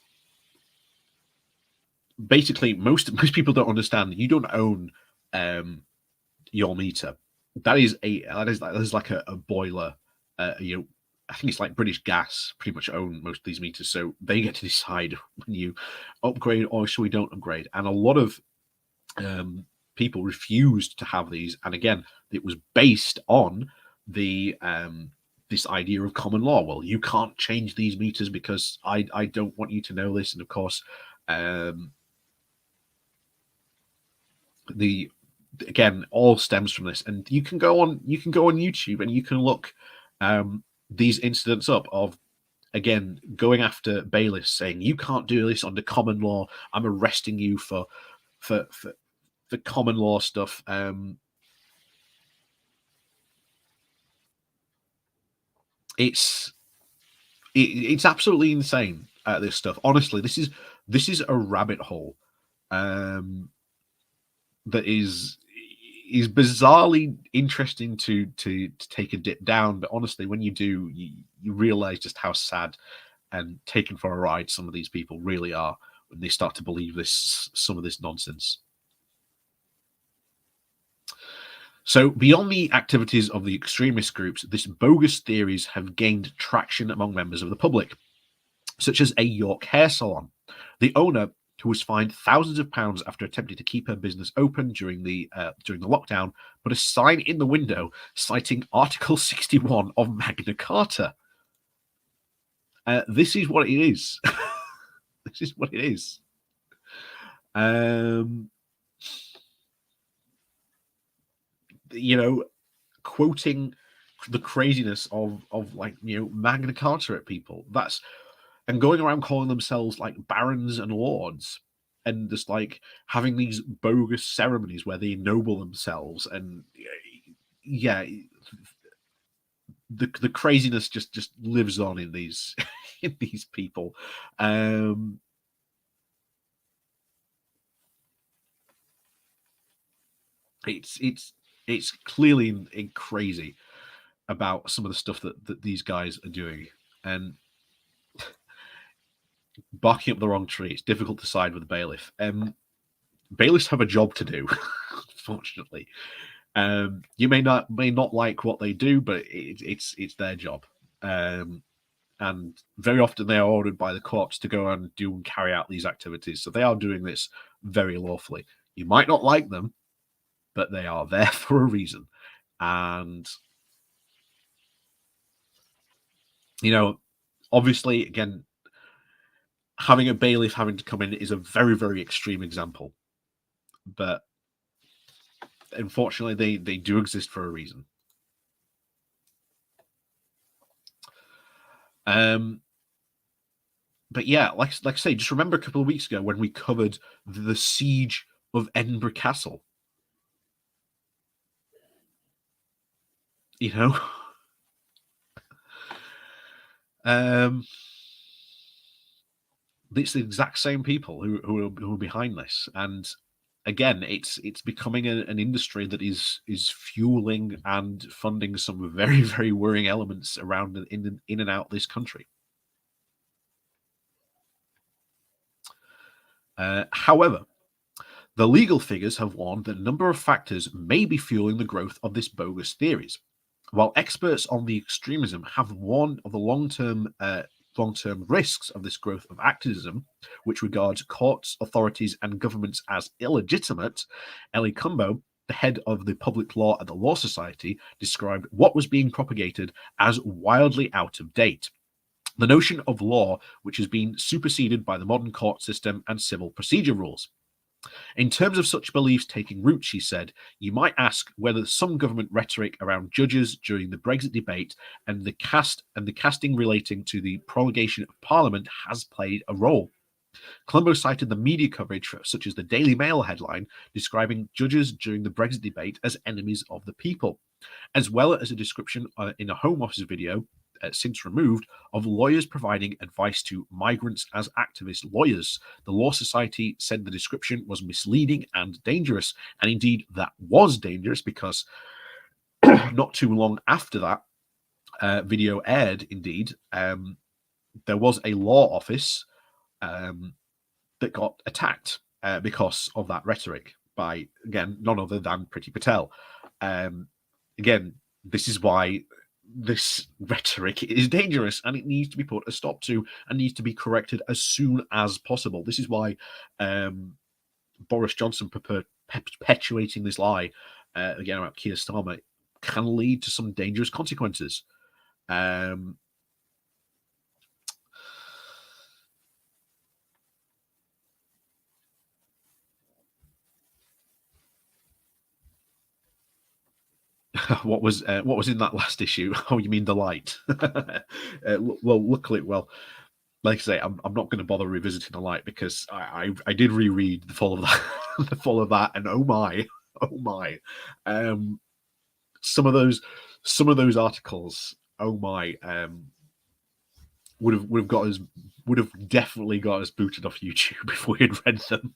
basically most people don't understand that you don't own your meter. That is like a boiler. I think it's like British Gas pretty much own most of these meters, so they get to decide when you upgrade or so we don't upgrade. And a lot of people refused to have these, and again, it was based on the this idea of common law. Well, you can't change these meters because I don't want you to know this, and of course, again, all stems from this. And you can go on YouTube and you can look these incidents up of, again, going after bailiffs saying you can't do this under common law. I'm arresting you for common law stuff. It's absolutely insane. This stuff. Honestly, this is a rabbit hole that is bizarrely interesting to take a dip down. But honestly, when you do, you realize just how sad and taken for a ride some of these people really are when they start to believe some of this nonsense. So beyond the activities of the extremist groups, this bogus theories have gained traction among members of the public, such as a York hair salon. The owner, who was fined thousands of pounds after attempting to keep her business open during the lockdown, put a sign in the window citing Article 61 of Magna Carta. This is what it is. This is what it is. Quoting the craziness of Magna Carta at people. And going around calling themselves like barons and lords, and just like having these bogus ceremonies where they ennoble themselves, and the craziness just lives on in these in these people. It's clearly crazy about some of the stuff that these guys are doing, and barking up the wrong tree. It's difficult to side with the bailiff. Bailiffs have a job to do, unfortunately. You may not like what they do, but it's their job. And very often they are ordered by the courts to go and do and carry out these activities. So they are doing this very lawfully. You might not like them, but they are there for a reason. And, obviously, again, having a bailiff having to come in is a very, very extreme example. But unfortunately, they do exist for a reason. But yeah, like I say, just remember a couple of weeks ago when we covered the siege of Edinburgh Castle. It's the exact same people who are behind this, and again, it's becoming an industry that is fueling and funding some very, very worrying elements around in and out this country. However, the legal figures have warned that a number of factors may be fueling the growth of this bogus theories. While experts on the extremism have warned of the long-term risks of this growth of activism, which regards courts, authorities, and governments as illegitimate, Ellie Cumbo, the head of the public law at the Law Society, described what was being propagated as wildly out of date. The notion of law which has been superseded by the modern court system and civil procedure rules. In terms of such beliefs taking root, she said, you might ask whether some government rhetoric around judges during the Brexit debate and the casting relating to the prolongation of Parliament has played a role. Colombo cited the media coverage such as the Daily Mail headline describing judges during the Brexit debate as enemies of the people, as well as a description in a Home Office video, since removed, of lawyers providing advice to migrants as activist lawyers. The Law Society said the description was misleading and dangerous, and indeed that was dangerous because not too long after that video aired, indeed, there was a law office that got attacked because of that rhetoric by, again, none other than Priti Patel. Again, this is why this rhetoric is dangerous and it needs to be put a stop to and needs to be corrected as soon as possible. This is why Boris Johnson perpetuating this lie again about Keir Starmer can lead to some dangerous consequences. What was in that last issue? Oh, you mean the light? Well, luckily, like I say, I'm not going to bother revisiting the light because I did reread the full of that, the full of that, and oh my, some of those articles, oh my, would have definitely got us booted off YouTube if we had read them.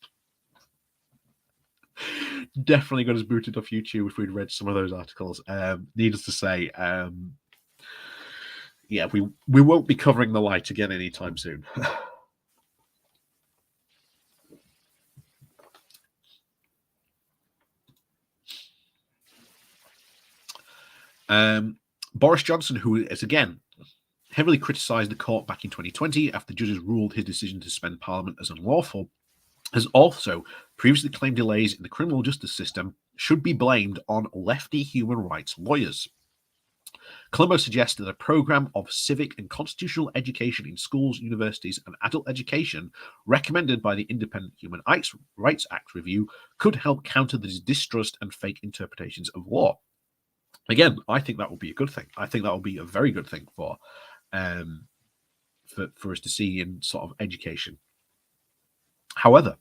Definitely got us booted off YouTube if we'd read some of those articles. Needless to say, yeah, we won't be covering the light again anytime soon. Boris Johnson, who has again heavily criticised the court back in 2020 after judges ruled his decision to suspend Parliament as unlawful, has also previously claimed delays in the criminal justice system should be blamed on lefty human rights lawyers. Colombo suggests that a program of civic and constitutional education in schools, universities, and adult education, recommended by the Independent Human Rights Act review, could help counter the distrust and fake interpretations of law. Again, I think that will be a good thing. I think that will be a very good thing for us to see in sort of education. However,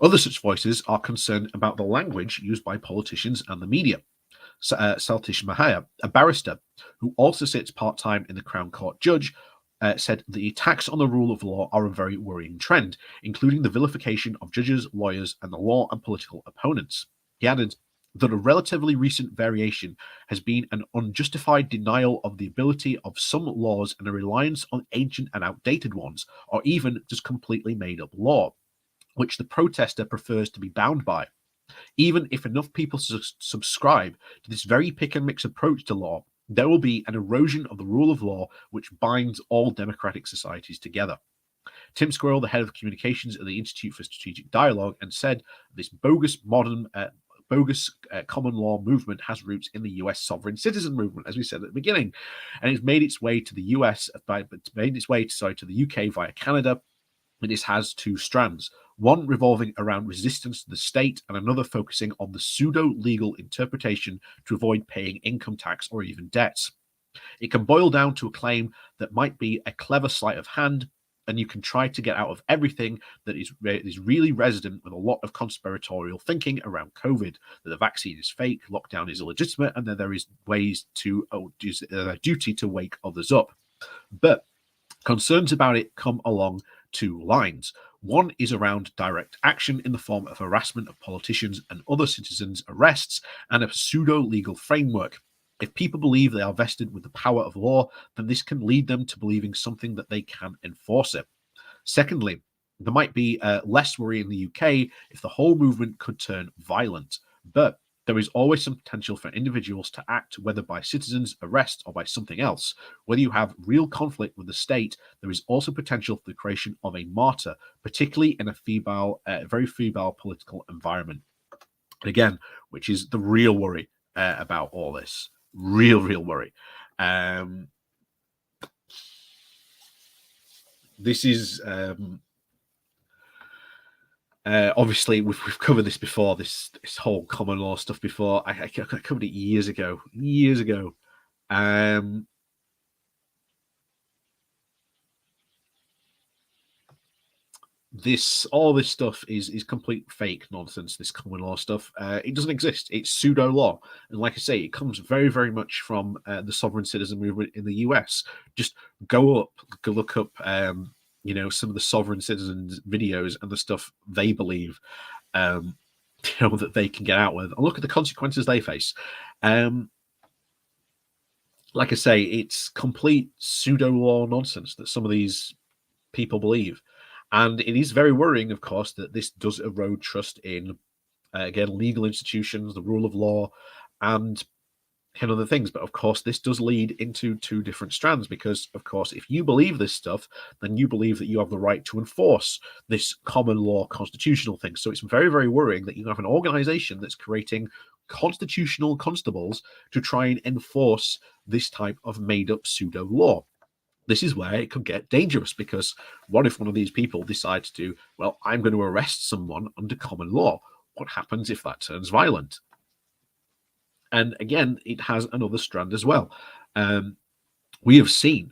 other such voices are concerned about the language used by politicians and the media. Saltish Mahaya, a barrister who also sits part-time in the Crown Court judge, said the attacks on the rule of law are a very worrying trend, including the vilification of judges, lawyers, and the law and political opponents. He added that a relatively recent variation has been an unjustified denial of the ability of some laws and a reliance on ancient and outdated ones, or even just completely made-up law, which the protester prefers to be bound by. Even if enough people subscribe to this very pick-and-mix approach to law, there will be an erosion of the rule of law which binds all democratic societies together. Tim Squirrel, the head of communications at the Institute for Strategic Dialogue, and said this bogus common law movement has roots in the US sovereign citizen movement, as we said at the beginning, and it's made its way to the US, to the UK via Canada. And this has two strands, one revolving around resistance to the state and another focusing on the pseudo-legal interpretation to avoid paying income tax or even debts. It can boil down to a claim that might be a clever sleight of hand, and you can try to get out of everything that is really resident with a lot of conspiratorial thinking around COVID, that the vaccine is fake, lockdown is illegitimate, and that there is ways to duty to wake others up. But concerns about it come along two lines. One is around direct action in the form of harassment of politicians and other citizens, arrests, and a pseudo-legal framework. If people believe they are vested with the power of law, then this can lead them to believing something that they can enforce it. Secondly, there might be less worry in the UK if the whole movement could turn violent, but there is always some potential for individuals to act, whether by citizens' arrest or by something else. Whether you have real conflict with the state, there is also potential for the creation of a martyr, particularly in a very febrile political environment. Again, which is the real worry about all this. Real worry. This is obviously we've covered this before. This whole common law stuff before. I covered it years ago. All this stuff is complete fake nonsense. This common law stuff, it doesn't exist. It's pseudo law, and like I say, it comes very much from the sovereign citizen movement in the US. Just go look up, some of the sovereign citizens videos and the stuff they believe, that they can get out with, and look at the consequences they face. Like I say, it's complete pseudo law nonsense that some of these people believe. And it is very worrying, of course, that this does erode trust in, again, legal institutions, the rule of law, and other things. But of course, this does lead into two different strands because, of course, if you believe this stuff, then you believe that you have the right to enforce this common law constitutional thing. So it's very worrying that you have an organization that's creating constitutional constables to try and enforce this type of made-up pseudo law. This is where it could get dangerous because what if one of these people decides to, well, I'm going to arrest someone under common law? What happens if that turns violent? And again, it has another strand as well. We have seen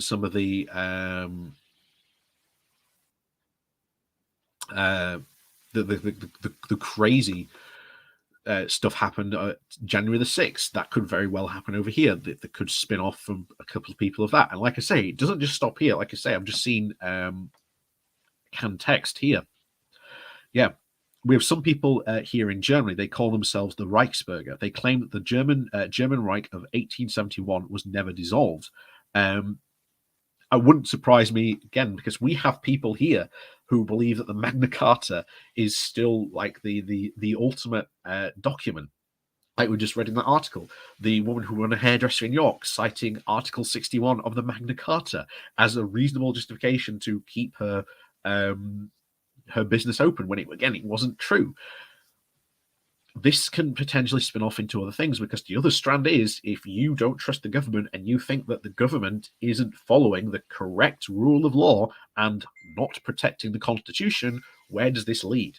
some of the crazy stuff happened January the 6th. That could very well happen over here. That could spin off from a couple of people of that. And like I say, it doesn't just stop here. Like I say, I've just seen canned text here. Yeah. We have some people here in Germany. They call themselves the Reichsbürger. They claim that the German Reich of 1871 was never dissolved. I wouldn't surprise me again because we have people here who believe that the Magna Carta is still like the ultimate document. Like we just read in that article, the woman who ran a hairdresser in York citing Article 61 of the Magna Carta as a reasonable justification to keep her business open when it wasn't true. This can potentially spin off into other things because the other strand is if you don't trust the government and you think that the government isn't following the correct rule of law and not protecting the Constitution, where does this lead?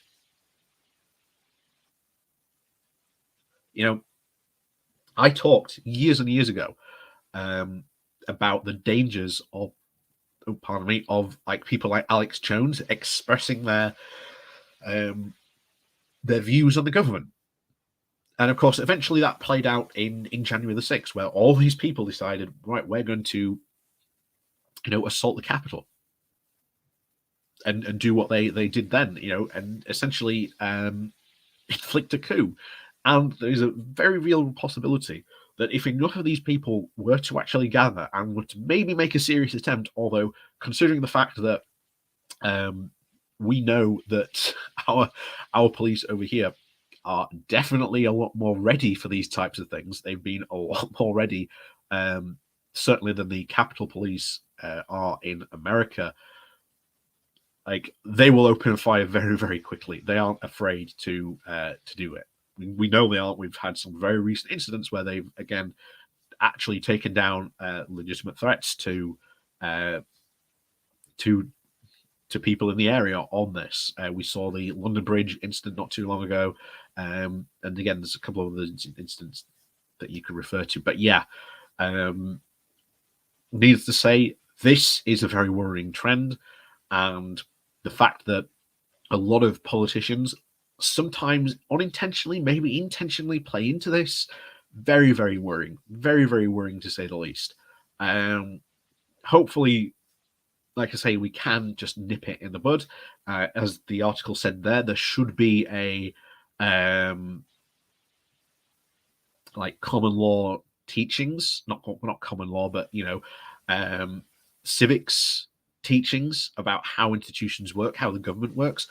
I talked years and years ago about the dangers of like people like Alex Jones expressing their views on the government. And of course, eventually that played out in January the 6th, where all these people decided, right, we're going to, assault the Capitol and do what they did then, and essentially inflict a coup. And there's a very real possibility that if enough of these people were to actually gather and were to maybe make a serious attempt, although considering the fact that we know that our police over here are definitely a lot more ready for these types of things. They've been a lot more ready, certainly than the Capitol Police are in America. Like they will open fire very quickly. They aren't afraid to do it. We know they aren't. We've had some very recent incidents where they've again actually taken down legitimate threats to people in the area on this. We saw the London Bridge incident not too long ago. And again, there's a couple of other incidents that you could refer to. But yeah, needless to say, this is a very worrying trend. And the fact that a lot of politicians sometimes unintentionally, maybe intentionally play into this, very worrying. Very worrying to say the least. Hopefully, like I say, we can just nip it in the bud. As the article said there should be a like common law teachings, not common law, but civics teachings about how institutions work, how the government works.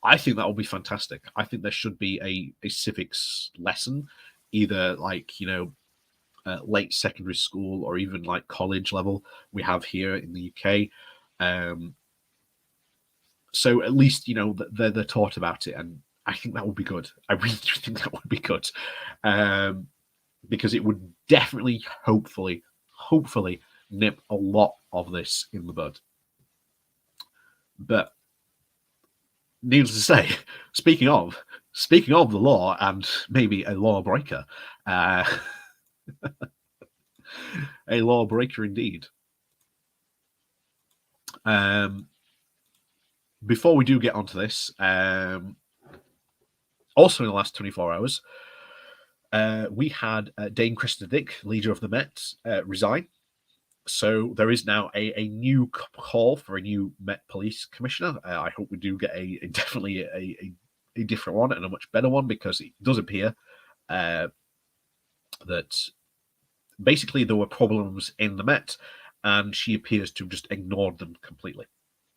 I think that will be fantastic. I think there should be a civics lesson, either like late secondary school or even like college level we have here in the UK. So at least they're taught about it, and I think that would be good. I really do think that would be good. Because it would definitely, hopefully, nip a lot of this in the bud. But needless to say, speaking of the law and maybe a lawbreaker, a lawbreaker indeed. Before we do get onto this, also in the last 24 hours, we had Dame Krista Dick, leader of the Met, resign. So there is now a new call for a new Met Police Commissioner. I hope we do get definitely a different one and a much better one, because it does appear that basically there were problems in the Met, and she appears to have just ignored them completely.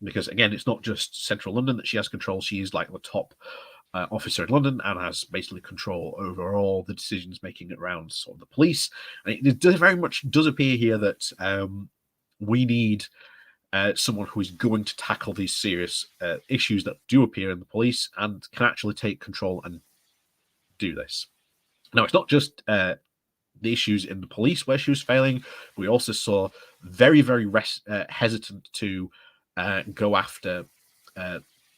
Because again, it's not just Central London that she has control. She is like the top officer in London and has basically control over all the decisions making around sort of the police. And it very much does appear here that we need someone who is going to tackle these serious issues that do appear in the police and can actually take control and do this. Now, it's not just the issues in the police where she was failing. We also saw very, very hesitant to go after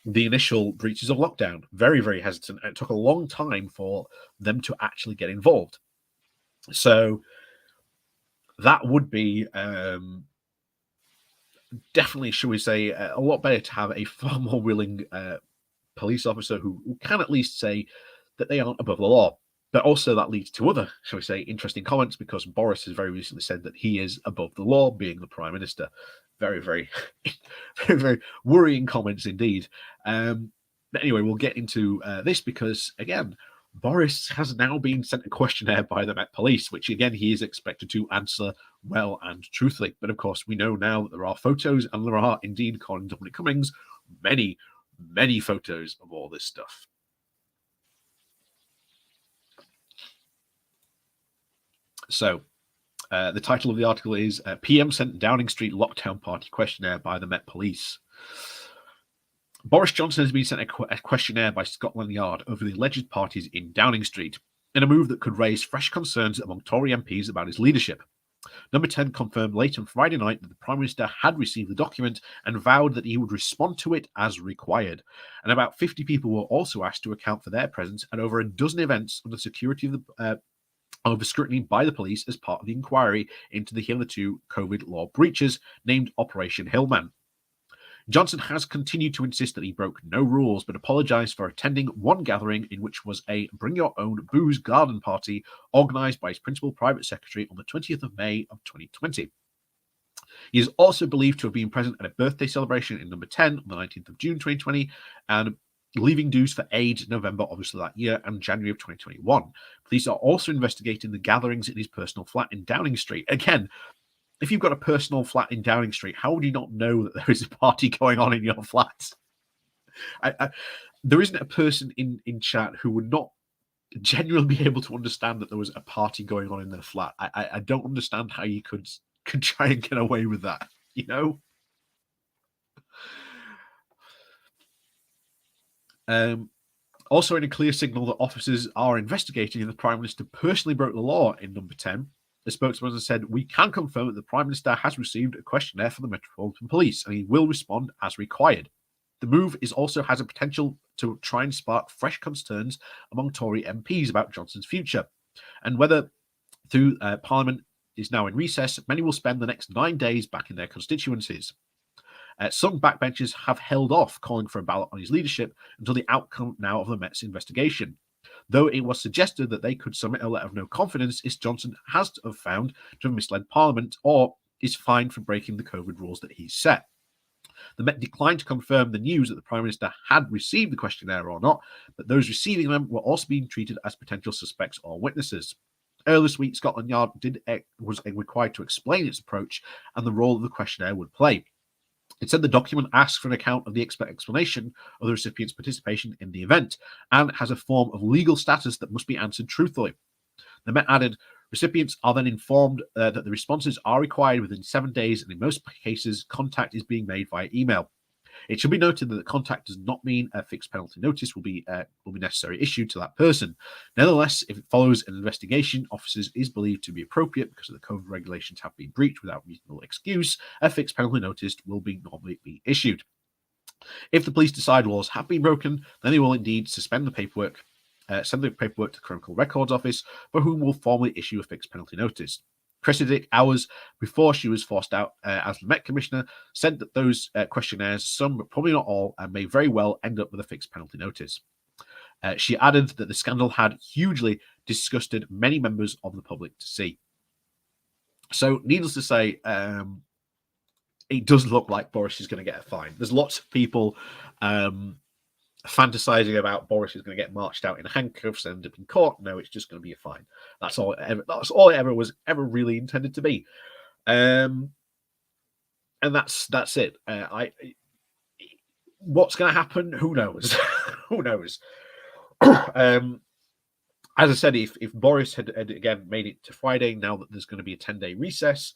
the initial breaches of lockdown. Very, very hesitant. And it took a long time for them to actually get involved. So that would be definitely, should we say, a lot better to have a far more willing police officer who can at least say that they aren't above the law. But also that leads to other, shall we say, interesting comments, because Boris has very recently said that he is above the law, being the Prime Minister. Very, very, very, very worrying comments indeed. But anyway, we'll get into this because, again, Boris has now been sent a questionnaire by the Met Police, which, again, he is expected to answer well and truthfully. But, of course, we know now that there are photos, and there are, indeed, according to Dominic Cummings, many, many photos of all this stuff. So, the title of the article is PM sent Downing Street lockdown party questionnaire by the Met Police. Boris Johnson has been sent a questionnaire by Scotland Yard over the alleged parties in Downing Street, in a move that could raise fresh concerns among Tory MPs about his leadership. Number 10 confirmed late on Friday night that the Prime Minister had received the document and vowed that he would respond to it as required. And about 50 people were also asked to account for their presence at over a dozen events under security of the over scrutiny by the police as part of the inquiry into the hitherto COVID law breaches named Operation Hillman. Johnson has continued to insist that he broke no rules, but apologised for attending one gathering in which was a bring-your-own booze garden party organised by his principal private secretary on the 20th of May of 2020. He is also believed to have been present at a birthday celebration in number 10 on the 19th of June 2020 and leaving dues for aid in November, obviously that year, and January of 2021. Police are also investigating the gatherings in his personal flat in Downing Street. Again, if you've got a personal flat in Downing Street, how would you not know that there is a party going on in your flat? There isn't a person in chat who would not genuinely be able to understand that there was a party going on in their flat. I don't understand how you could try and get away with that, you know? Also, in a clear signal that officers are investigating if the Prime Minister personally broke the law in number 10, the spokesperson said, "We can confirm that the Prime Minister has received a questionnaire from the Metropolitan Police and he will respond as required. The move also has a potential to try and spark fresh concerns among Tory MPs about Johnson's future, and whether through Parliament is now in recess, many will spend the next 9 days back in their constituencies. Some backbenchers have held off calling for a ballot on his leadership until the outcome now of the Met's investigation, though it was suggested that they could submit a letter of no confidence if Johnson has to have found to have misled Parliament or is fined for breaking the COVID rules that he's set. The Met declined to confirm the news that the Prime Minister had received the questionnaire or not, but those receiving them were also being treated as potential suspects or witnesses. Earlier this week, Scotland Yard was required to explain its approach and the role the questionnaire would play. It said the document asks for an account of the explanation of the recipient's participation in the event and has a form of legal status that must be answered truthfully. The Met added, recipients are then informed that the responses are required within 7 days, and in most cases, contact is being made via email. It should be noted that the contact does not mean a fixed penalty notice will be necessarily issued to that person. Nevertheless, if it follows an investigation, officers is believed to be appropriate because of the COVID regulations have been breached without reasonable excuse, a fixed penalty notice will normally be issued. If the police decide laws have been broken, then they will indeed suspend the paperwork, send the paperwork to the Criminal Records Office, for whom will formally issue a fixed penalty notice. Chrissy Dick, hours before she was forced out as the Met Commissioner, said that those questionnaires, some but probably not all, may very well end up with a fixed penalty notice. She added that the scandal had hugely disgusted many members of the public to see. So, needless to say, it does look like Boris is going to get a fine. There's lots of people fantasizing about Boris is going to get marched out in handcuffs and end up in court. No, it's just going to be a fine. That's all it ever was really intended to be. And that's it. What's going to happen? Who knows? Who knows? As I said, if Boris had again made it to Friday, now that there's going to be a 10-day recess,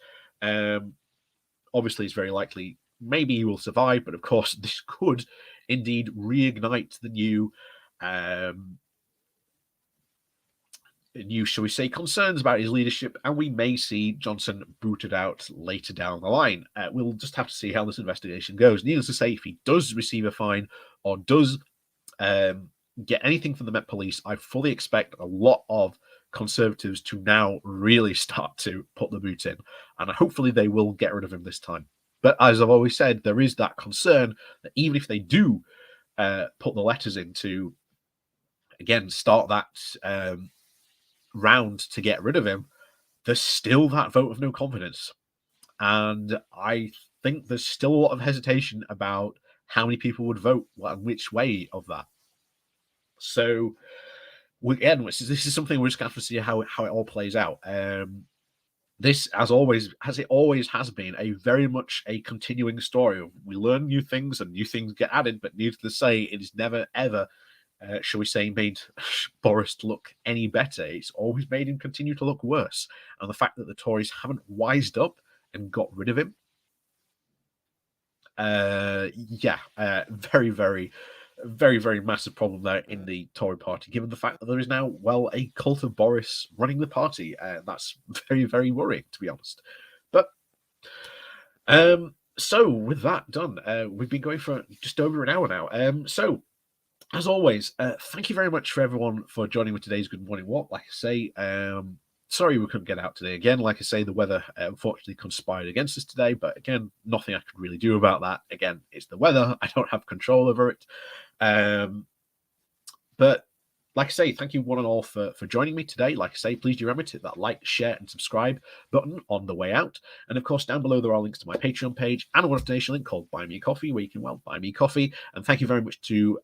obviously it's very likely maybe he will survive, but of course this could indeed reignite the new, shall we say, concerns about his leadership, and we may see Johnson booted out later down the line. We'll just have to see how this investigation goes. Needless to say, if he does receive a fine or does get anything from the Met Police, I fully expect a lot of Conservatives to now really start to put the boot in, and hopefully they will get rid of him this time. But as I've always said, there is that concern that even if they do put the letters in to, again, start that round to get rid of him, there's still that vote of no confidence. And I think there's still a lot of hesitation about how many people would vote and which way of that. So, again, this is something we're just going to have to see how it all plays out. This, as always, as it always has been, a very much a continuing story. We learn new things and new things get added, but needless to say, it is never, ever, shall we say, made Boris look any better. It's always made him continue to look worse. And the fact that the Tories haven't wised up and got rid of him, very, very, very, very massive problem there in the Tory party, given the fact that there is now, well, a cult of Boris running the party. That's very, very worrying, to be honest. But so with that done, we've been going for just over an hour now. So as always, thank you very much for everyone for joining with today's Good Morning Walk. Like I say, sorry we couldn't get out today again. Like I say, the weather unfortunately conspired against us today, but again, nothing I could really do about that. Again, it's the weather. I don't have control over it. But like I say, thank you one and all for joining me today. Like I say, please do remember to hit that like, share, and subscribe button on the way out. And of course, down below there are links to my Patreon page and a one-off donation link called Buy Me a Coffee, where you can, well, buy me coffee. And thank you very much to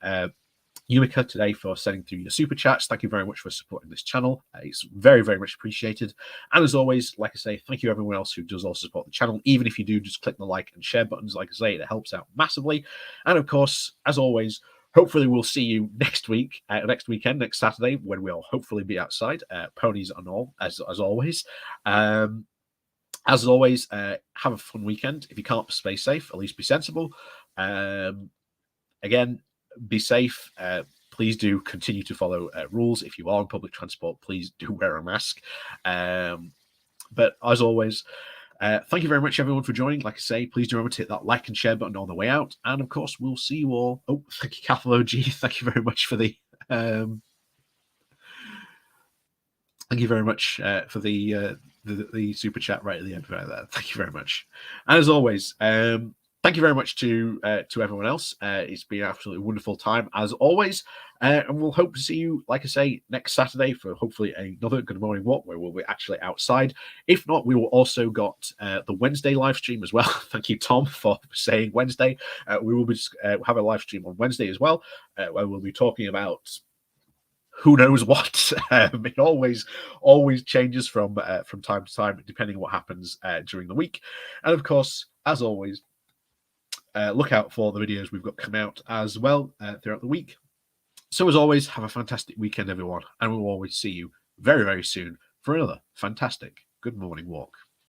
Yumika today for sending through your super chats. Thank you very much for supporting this channel. It's very, very much appreciated. And as always, like I say, thank you everyone else who does also support the channel. Even if you do, just click the like and share buttons. Like I say, it helps out massively. And of course, as always, hopefully we'll see you next week, next weekend, next Saturday, when we'll hopefully be outside, ponies and all, as always. As always, have a fun weekend. If you can't stay safe, at least be sensible. Again, be safe. Please do continue to follow rules. If you are on public transport, please do wear a mask. But as always, thank you very much, everyone, for joining. Like I say, please do remember to hit that like and share button on the way out. And of course, we'll see you all. Oh, thank you, Cathal OG. Thank you very much for the thank you very much for the super chat right at the end right there. Thank you very much. And as always, thank you very much to everyone else. It's been an absolutely wonderful time, as always. And we'll hope to see you, like I say, next Saturday for hopefully another Good Morning Walk, where we'll be actually outside. If not, we will also got the Wednesday live stream as well. Thank you, Tom, for saying Wednesday. We will be have a live stream on Wednesday as well, where we'll be talking about who knows what. It always changes from time to time, depending on what happens during the week. And of course, as always, look out for the videos we've got come out as well throughout the week. So as always, have a fantastic weekend, everyone, and we'll always see you very, very soon for another fantastic Good Morning Walk.